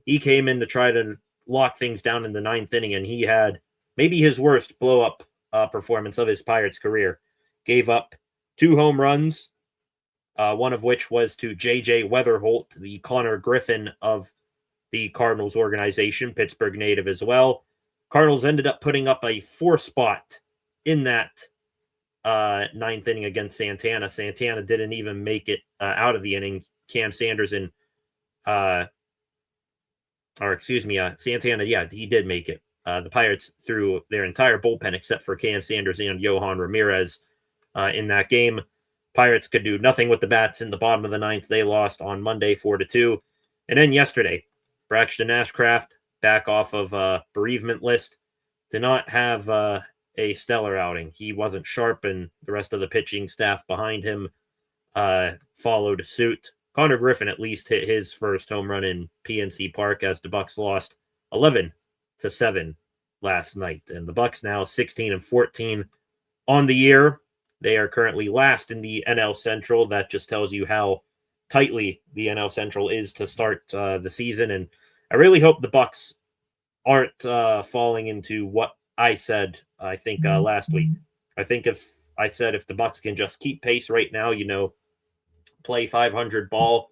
he came in to try to lock things down in the 9th inning, and he had maybe his worst blow-up performance of his Pirates career. Gave up 2 home runs, one of which was to J.J. Weatherholt, the Connor Griffin of the Cardinals organization, Pittsburgh native as well. Cardinals ended up putting up a 4 spot in that 9th inning against Santana. Santana didn't even make it out of the inning. Cam Sanders and Santana, yeah, he did make it. The Pirates threw their entire bullpen except for Cam Sanders and Johan Ramirez in that game. Pirates could do nothing with the bats in the bottom of the 9th. They lost on Monday 4-2. And then yesterday, Braxton Ashcraft, back off of bereavement list, did not have a stellar outing. He wasn't sharp, and the rest of the pitching staff behind him followed suit. Connor Griffin at least hit his first home run in PNC Park as the Bucs lost 11-7 last night. And the Bucs now 16-14 on the year. They are currently last in the NL Central. That just tells you how tightly the NL Central is to start the season. And I really hope the Bucs aren't falling into what I said, I think, last week. I think if the Bucs can just keep pace right now, play 500 ball,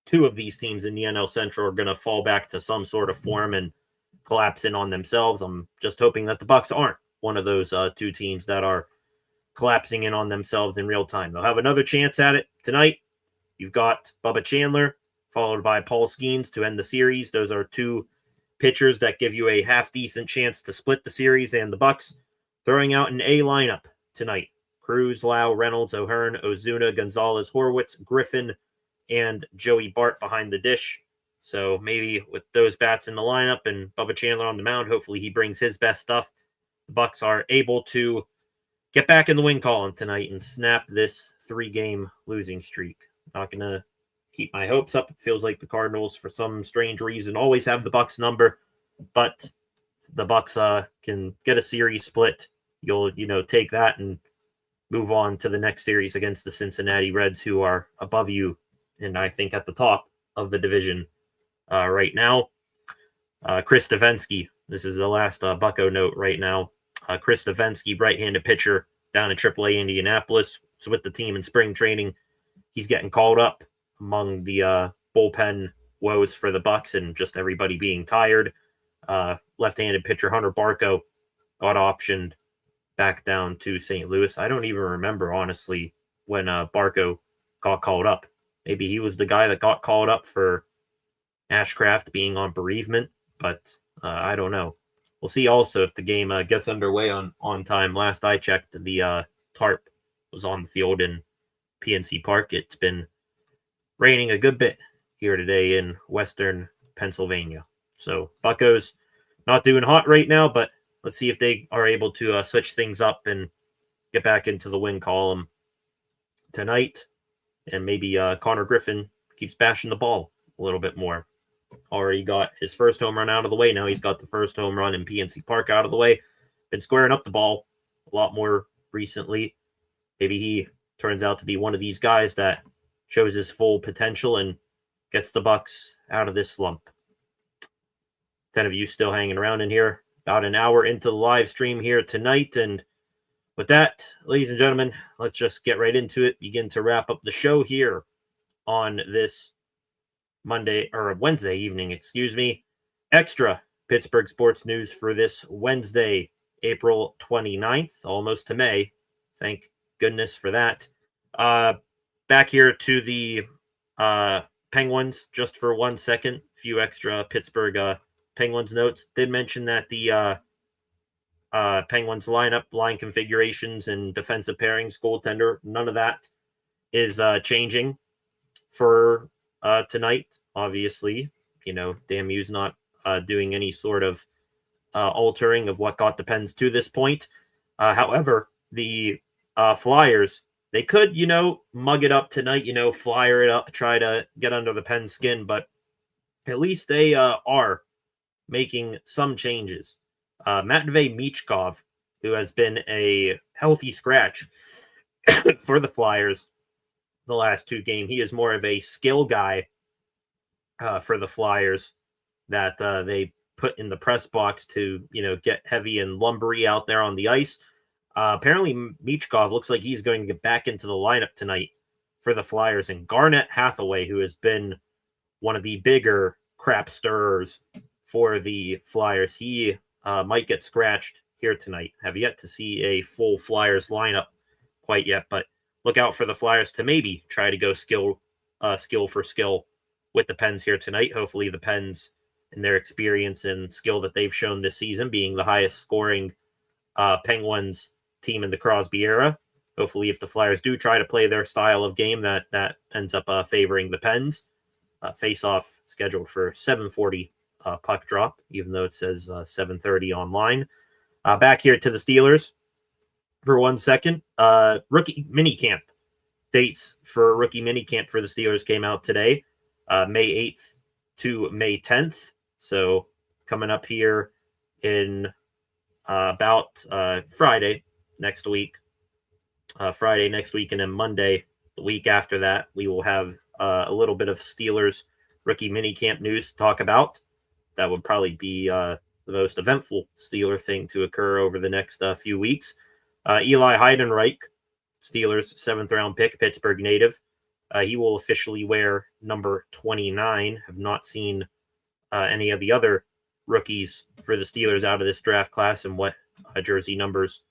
2 of these teams in the NL Central are going to fall back to some sort of form and collapse in on themselves. I'm just hoping that the Bucs aren't one of those 2 teams that are collapsing in on themselves in real time. They'll have another chance at it tonight. You've got Bubba Chandler, followed by Paul Skeens to end the series. Those are 2 pitchers that give you a half-decent chance to split the series, and the Bucs throwing out an A lineup tonight. Cruz, Lau, Reynolds, O'Hearn, Ozuna, Gonzalez, Horwitz, Griffin, and Joey Bart behind the dish. So maybe with those bats in the lineup and Bubba Chandler on the mound, hopefully he brings his best stuff. The Bucs are able to get back in the win column tonight and snap this 3-game losing streak. Not going to keep my hopes up. It feels like the Cardinals, for some strange reason, always have the Bucs number, but the Bucs can get a series split. You'll, take that and move on to the next series against the Cincinnati Reds, who are above you and I think at the top of the division right now. Chris Davinsky, this is the last Bucco note right now. Chris Davinsky, right-handed pitcher down in AAA Indianapolis, is with the team in spring training. He's getting called up among the bullpen woes for the Bucs and just everybody being tired. Left-handed pitcher Hunter Barco got optioned back down to St. Louis. I don't even remember, honestly, when Barco got called up. Maybe he was the guy that got called up for Ashcraft being on bereavement, but I don't know. We'll see also if the game gets underway on time. Last I checked, the tarp was on the field in PNC Park. It's been raining a good bit here today in western Pennsylvania. So Buccos not doing hot right now, but let's see if they are able to switch things up and get back into the win column tonight. And maybe Connor Griffin keeps bashing the ball a little bit more. Already got his first home run out of the way. Now he's got the first home run in PNC Park out of the way. Been squaring up the ball a lot more recently. Maybe he turns out to be one of these guys that shows his full potential and gets the Bucks out of this slump. 10 of you still hanging around in here. About an hour into the live stream here tonight. And with that, ladies and gentlemen, let's just get right into it. Begin to wrap up the show here on this Wednesday evening, extra Pittsburgh sports news for this Wednesday, April 29th, almost to May. Thank goodness for that. Back here to the Penguins just for 1 second. A few extra Pittsburgh Penguins notes. Did mention that the Penguins line configurations and defensive pairings, goaltender, none of that is changing for tonight. Obviously, Damu's not doing any sort of altering of what got the Pens to this point. However, the Flyers, they could, mug it up tonight, flyer it up, try to get under the Pen skin, but at least they are making some changes. Matvei Michkov, who has been a healthy scratch for the Flyers the last two games, he is more of a skill guy for the Flyers that they put in the press box to, get heavy and lumbery out there on the ice. Apparently, Michkov looks like he's going to get back into the lineup tonight for the Flyers. And Garnet Hathaway, who has been one of the bigger crap stirrers for the Flyers, he might get scratched here tonight. Have yet to see a full Flyers lineup quite yet, but look out for the Flyers to maybe try to go skill for skill with the Pens here tonight. Hopefully the Pens, in their experience and skill that they've shown this season, being the highest scoring Penguins team in the Crosby era, hopefully if the Flyers do try to play their style of game, that ends up favoring the Pens. Face-off scheduled for 7:40 puck drop, even though it says 7:30 online. Back here to the Steelers for 1 second. Rookie minicamp dates for rookie minicamp for the Steelers came out today, May 8th to May 10th. So coming up here in about Friday next week. Friday next week, and then Monday the week after that, we will have a little bit of Steelers rookie minicamp news to talk about. That would probably be the most eventful Steeler thing to occur over the next few weeks. Eli Heidenreich, Steelers 7th round pick, Pittsburgh native. He will officially wear number 29. Have not seen any of the other rookies for the Steelers out of this draft class and what jersey numbers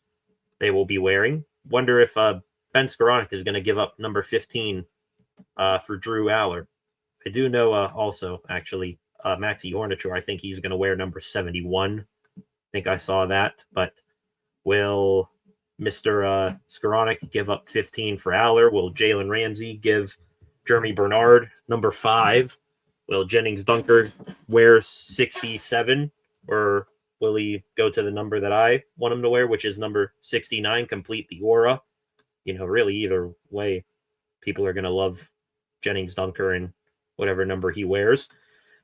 they will be wearing. Wonder if Ben Skoranek is going to give up number 15 for Drew Aller. I do know also, actually, Maxi Hornichur, I think he's going to wear number 71. I think I saw that. But will Mr. Skoranek give up 15 for Aller? Will Jalen Ramsey give Jeremy Bernard number 5? Will Jennings Dunker wear 67? Or will he go to the number that I want him to wear, which is number 69, complete the aura? Really either way, people are going to love Jennings Dunker and whatever number he wears.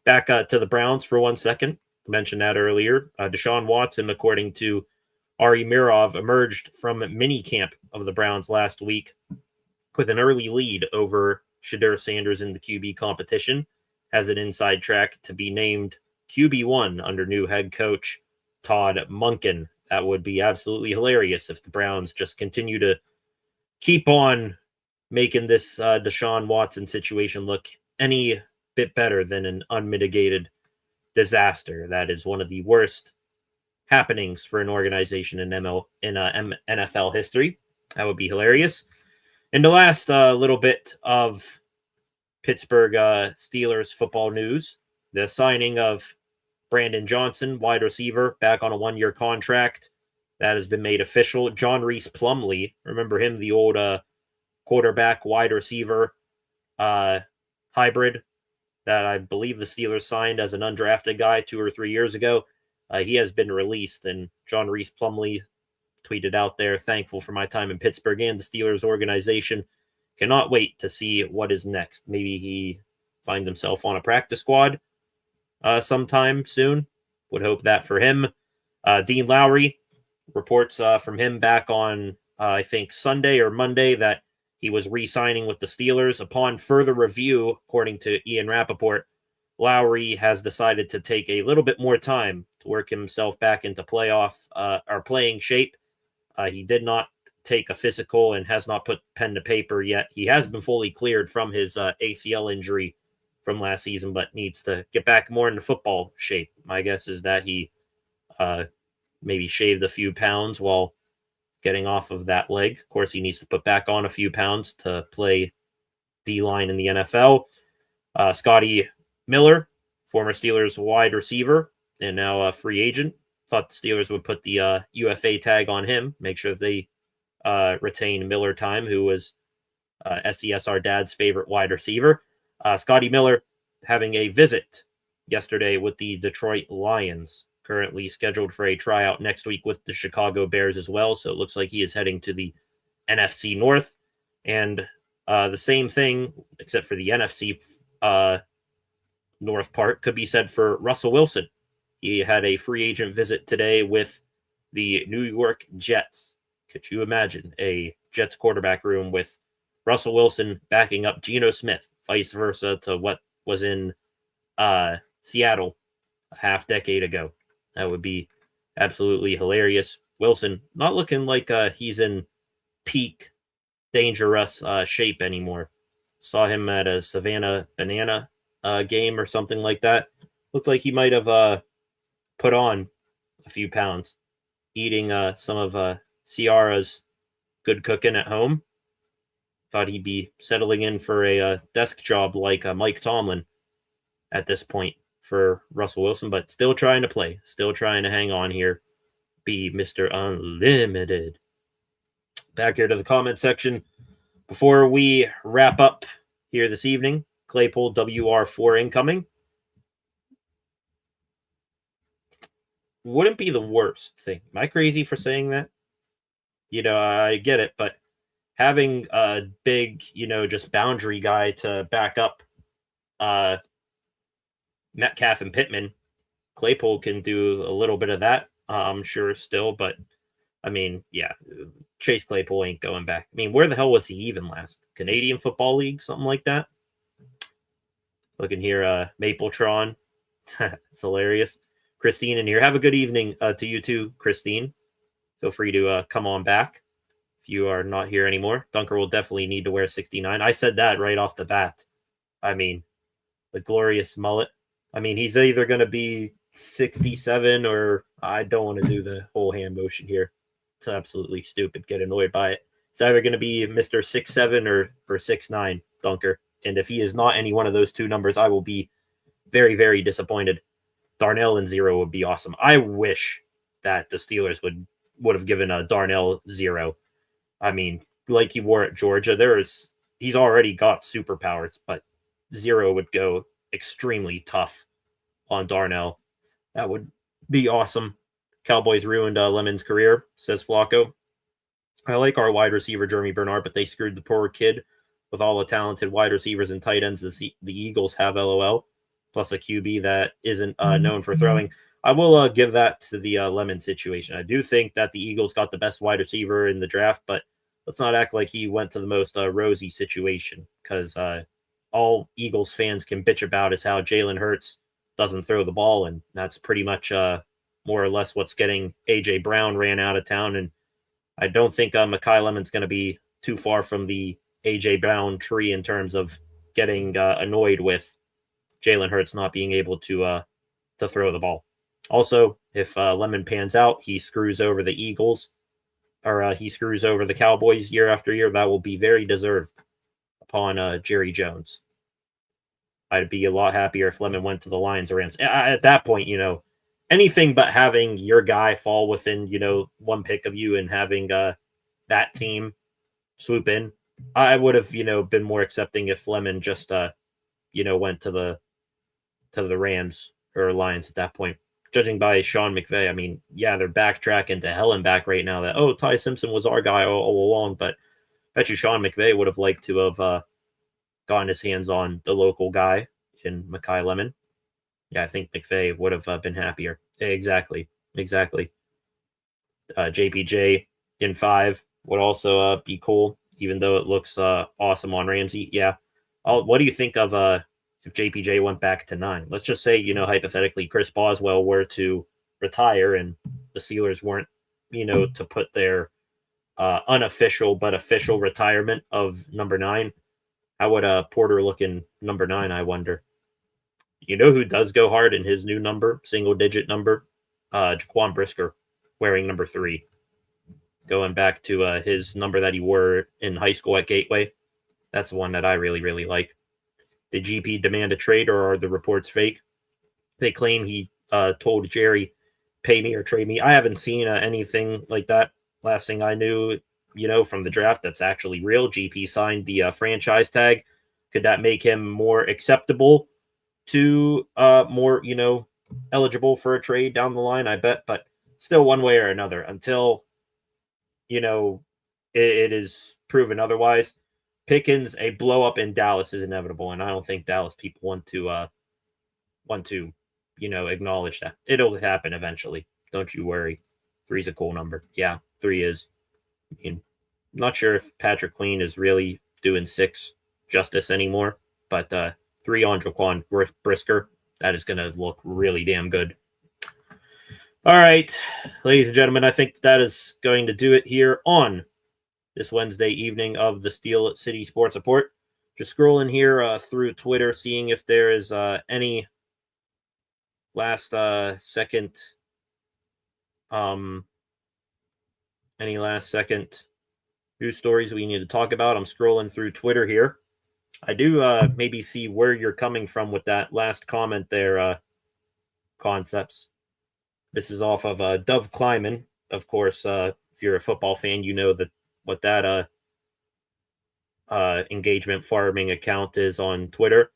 Back to the Browns for 1 second. I mentioned that earlier. Deshaun Watson, according to Ari Mirov, emerged from minicamp of the Browns last week with an early lead over Shadur Sanders in the QB competition. Has an inside track to be named QB1 under new head coach Todd Monken. That would be absolutely hilarious if the Browns just continue to keep on making this Deshaun Watson situation look any bit better than an unmitigated disaster. That is one of the worst happenings for an organization in NFL history. That would be hilarious. And the last little bit of Pittsburgh Steelers football news, the signing of Brandon Johnson, wide receiver, back on a 1-year contract. That has been made official. John Reese Plumlee, remember him, the old quarterback, wide receiver, hybrid that I believe the Steelers signed as an undrafted guy 2 or 3 years ago. He has been released, and John Reese Plumlee tweeted out there, thankful for my time in Pittsburgh and the Steelers organization. Cannot wait to see what is next. Maybe he finds himself on a practice squad sometime soon. Would hope that for him. Dean Lowry, reports from him back on, I think, Sunday or Monday that he was re-signing with the Steelers. Upon further review, according to Ian Rappaport, Lowry has decided to take a little bit more time to work himself back into playoff or playing shape. He did not take a physical and has not put pen to paper yet. He has been fully cleared from his ACL injury from last season, but needs to get back more into football shape. My guess is that he maybe shaved a few pounds while getting off of that leg. Of course, he needs to put back on a few pounds to play D-line in the NFL. Scotty Miller, former Steelers wide receiver and now a free agent. Thought the Steelers would put the UFA tag on him, make sure they retain Miller time, who was SCSR dad's favorite wide receiver. Scotty Miller having a visit yesterday with the Detroit Lions, currently scheduled for a tryout next week with the Chicago Bears as well. So it looks like he is heading to the NFC North. And the same thing, except for the NFC North part, could be said for Russell Wilson. He had a free agent visit today with the New York Jets. Could you imagine a Jets quarterback room with Russell Wilson backing up Geno Smith, vice versa to what was in Seattle a half decade ago? That would be absolutely hilarious. Wilson not looking like he's in peak dangerous shape anymore. Saw him at a Savannah Banana game or something like that. Looked like he might have put on a few pounds, eating some of Ciara's good cooking at home. Thought he'd be settling in for a desk job like Mike Tomlin at this point for Russell Wilson, but still trying to play, still trying to hang on here, be Mr. Unlimited. Back here to the comment section. Before we wrap up here this evening, Claypool WR4 incoming. Wouldn't be the worst thing. Am I crazy for saying that? I get it, but having a big, just boundary guy to back up Metcalf and Pittman, Claypool can do a little bit of that, I'm sure still, but I mean, yeah, Chase Claypool ain't going back. I mean, where the hell was he even last? Canadian Football League, something like that? Looking here, Mapletron. It's hilarious. Christine in here. Have a good evening to you too, Christine. Feel free to come on back if you are not here anymore. Dunker will definitely need to wear 69. I said that right off the bat. I mean, the glorious mullet. I mean, he's either going to be 67 or I don't want to do the whole hand motion here. It's absolutely stupid. Get annoyed by it. It's either going to be Mr. 6'7" or 6'9", Dunker. And if he is not any one of those two numbers, I will be very, very disappointed. Darnell and 0 would be awesome. I wish that the Steelers would have given a Darnell 0. I mean, like he wore at Georgia, he's already got superpowers, but 0 would go extremely tough on Darnell. That would be awesome. Cowboys ruined Lemon's career, says Flacco. I like our wide receiver, Jeremy Bernard, but they screwed the poor kid with all the talented wide receivers and tight ends the Eagles have, LOL, plus a QB that isn't known for throwing. I will give that to the Lemon situation. I do think that the Eagles got the best wide receiver in the draft, but let's not act like he went to the most rosy situation, because all Eagles fans can bitch about is how Jalen Hurts doesn't throw the ball, and that's pretty much more or less what's getting A.J. Brown ran out of town, and I don't think Mekhi Lemon's going to be too far from the A.J. Brown tree in terms of getting annoyed with Jalen Hurts not being able to throw the ball. Also, if Lemon pans out, he screws over the Eagles, or he screws over the Cowboys year after year, that will be very deserved upon Jerry Jones. I'd be a lot happier if Lemon went to the Lions or Rams. At that point, anything but having your guy fall within, one pick of you and having that team swoop in, I would have, been more accepting if Lemon just went to the Rams or Lions at that point. Judging by Sean McVay, I mean, yeah, they're backtracking to hell and back right now that, Ty Simpson was our guy all along, but I bet you Sean McVay would have liked to have gotten his hands on the local guy in Mekhi Lemon. Yeah, I think McVay would have been happier. Exactly. JPJ in 5 would also be cool, even though it looks awesome on Ramsey. Yeah. What do you think of if JPJ went back to 9? Let's just say, hypothetically, Chris Boswell were to retire and the Steelers weren't, to put their unofficial but official retirement of number 9. How would Porter look in number 9, I wonder? You know who does go hard in his new number, single-digit number? Jaquan Brisker, wearing number 3. Going back to his number that he wore in high school at Gateway. That's the one that I really, really like. Did GP demand a trade, or are the reports fake? They claim he told Jerry, pay me or trade me. I haven't seen anything like that. Last thing I knew, from the draft, that's actually real. GP signed the franchise tag. Could that make him more acceptable to more, eligible for a trade down the line? I bet, but still one way or another until, it is proven otherwise. Pickens, a blow up in Dallas is inevitable, and I don't think Dallas people want to, acknowledge that. It'll happen eventually. Don't you worry. 3's a cool number. Yeah, 3 is. I mean, not sure if Patrick Queen is really doing 6 justice anymore, but 3 on Jaquan Brisker, that is going to look really damn good. All right, ladies and gentlemen, I think that is going to do it here on this Wednesday evening of the Steel City Sports Report. Just scrolling here through Twitter, seeing if there is any last second news stories we need to talk about. I'm scrolling through Twitter here. I do maybe see where you're coming from with that last comment there, Concepts. This is off of Dove Kleiman. Of course, if you're a football fan, you know what that engagement farming account is on Twitter.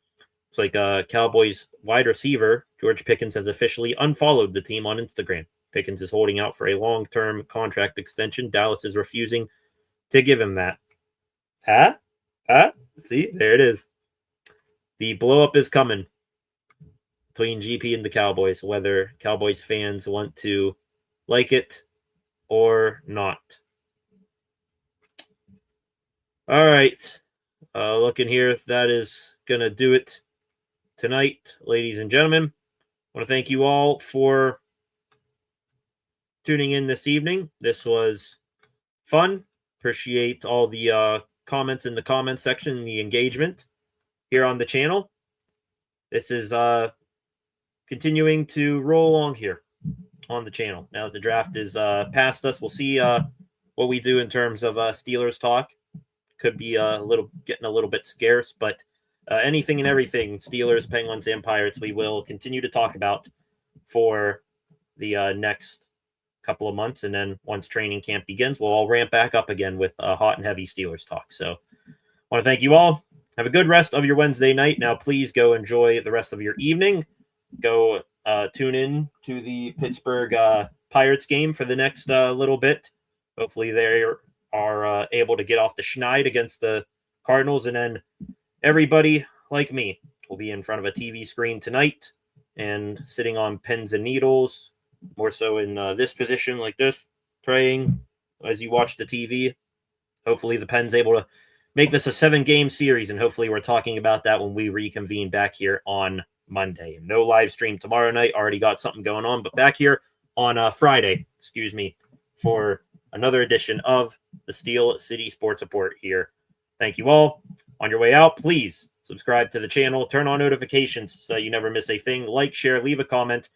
It's like Cowboys wide receiver George Pickens has officially unfollowed the team on Instagram. Pickens is holding out for a long-term contract extension. Dallas is refusing to give him that. See, there it is. The blow-up is coming between GP and the Cowboys, whether Cowboys fans want to like it or not. All right. Looking here, that is going to do it tonight, ladies and gentlemen. I want to thank you all for tuning in this evening. This was fun. Appreciate all the comments in the comment section and the engagement here on the channel. This is continuing to roll along here on the channel. Now that the draft is past us, we'll see what we do in terms of Steelers talk. Could be getting a little bit scarce, but anything and everything Steelers, Penguins, and Pirates we will continue to talk about for the next couple of months, and then once training camp begins, we'll all ramp back up again with hot and heavy Steelers talk. So I want to thank you all. Have a good rest of your Wednesday night. Now please go enjoy the rest of your evening. Go tune in to the Pittsburgh Pirates game for the next little bit. Hopefully they are able to get off the schneid against the Cardinals, and then everybody like me will be in front of a TV screen tonight and sitting on pins and needles, more so in this position like this, praying as you watch the TV. Hopefully the Pen's able to make this a 7-game series, and hopefully we're talking about that when we reconvene back here on Monday. No live stream tomorrow night. Already got something going on, but back here on Friday, for another edition of the Steel City Sports Report here. Thank you all. On your way out, please subscribe to the channel, turn on notifications so you never miss a thing. Like, share, leave a comment.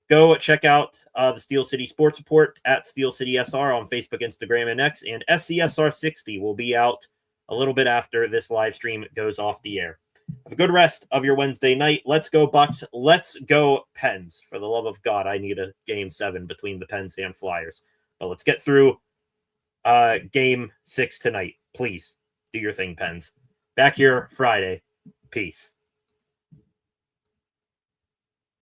Go check out the Steel City Sports Report at Steel City SR on Facebook, Instagram, and X. And SCSR60 will be out a little bit after this live stream goes off the air. Have a good rest of your Wednesday night. Let's go Bucks. Let's go Pens. For the love of God, I need a Game 7 between the Pens and Flyers. But let's get through Game 6 tonight. Please do your thing, Pens. Back here Friday. Peace.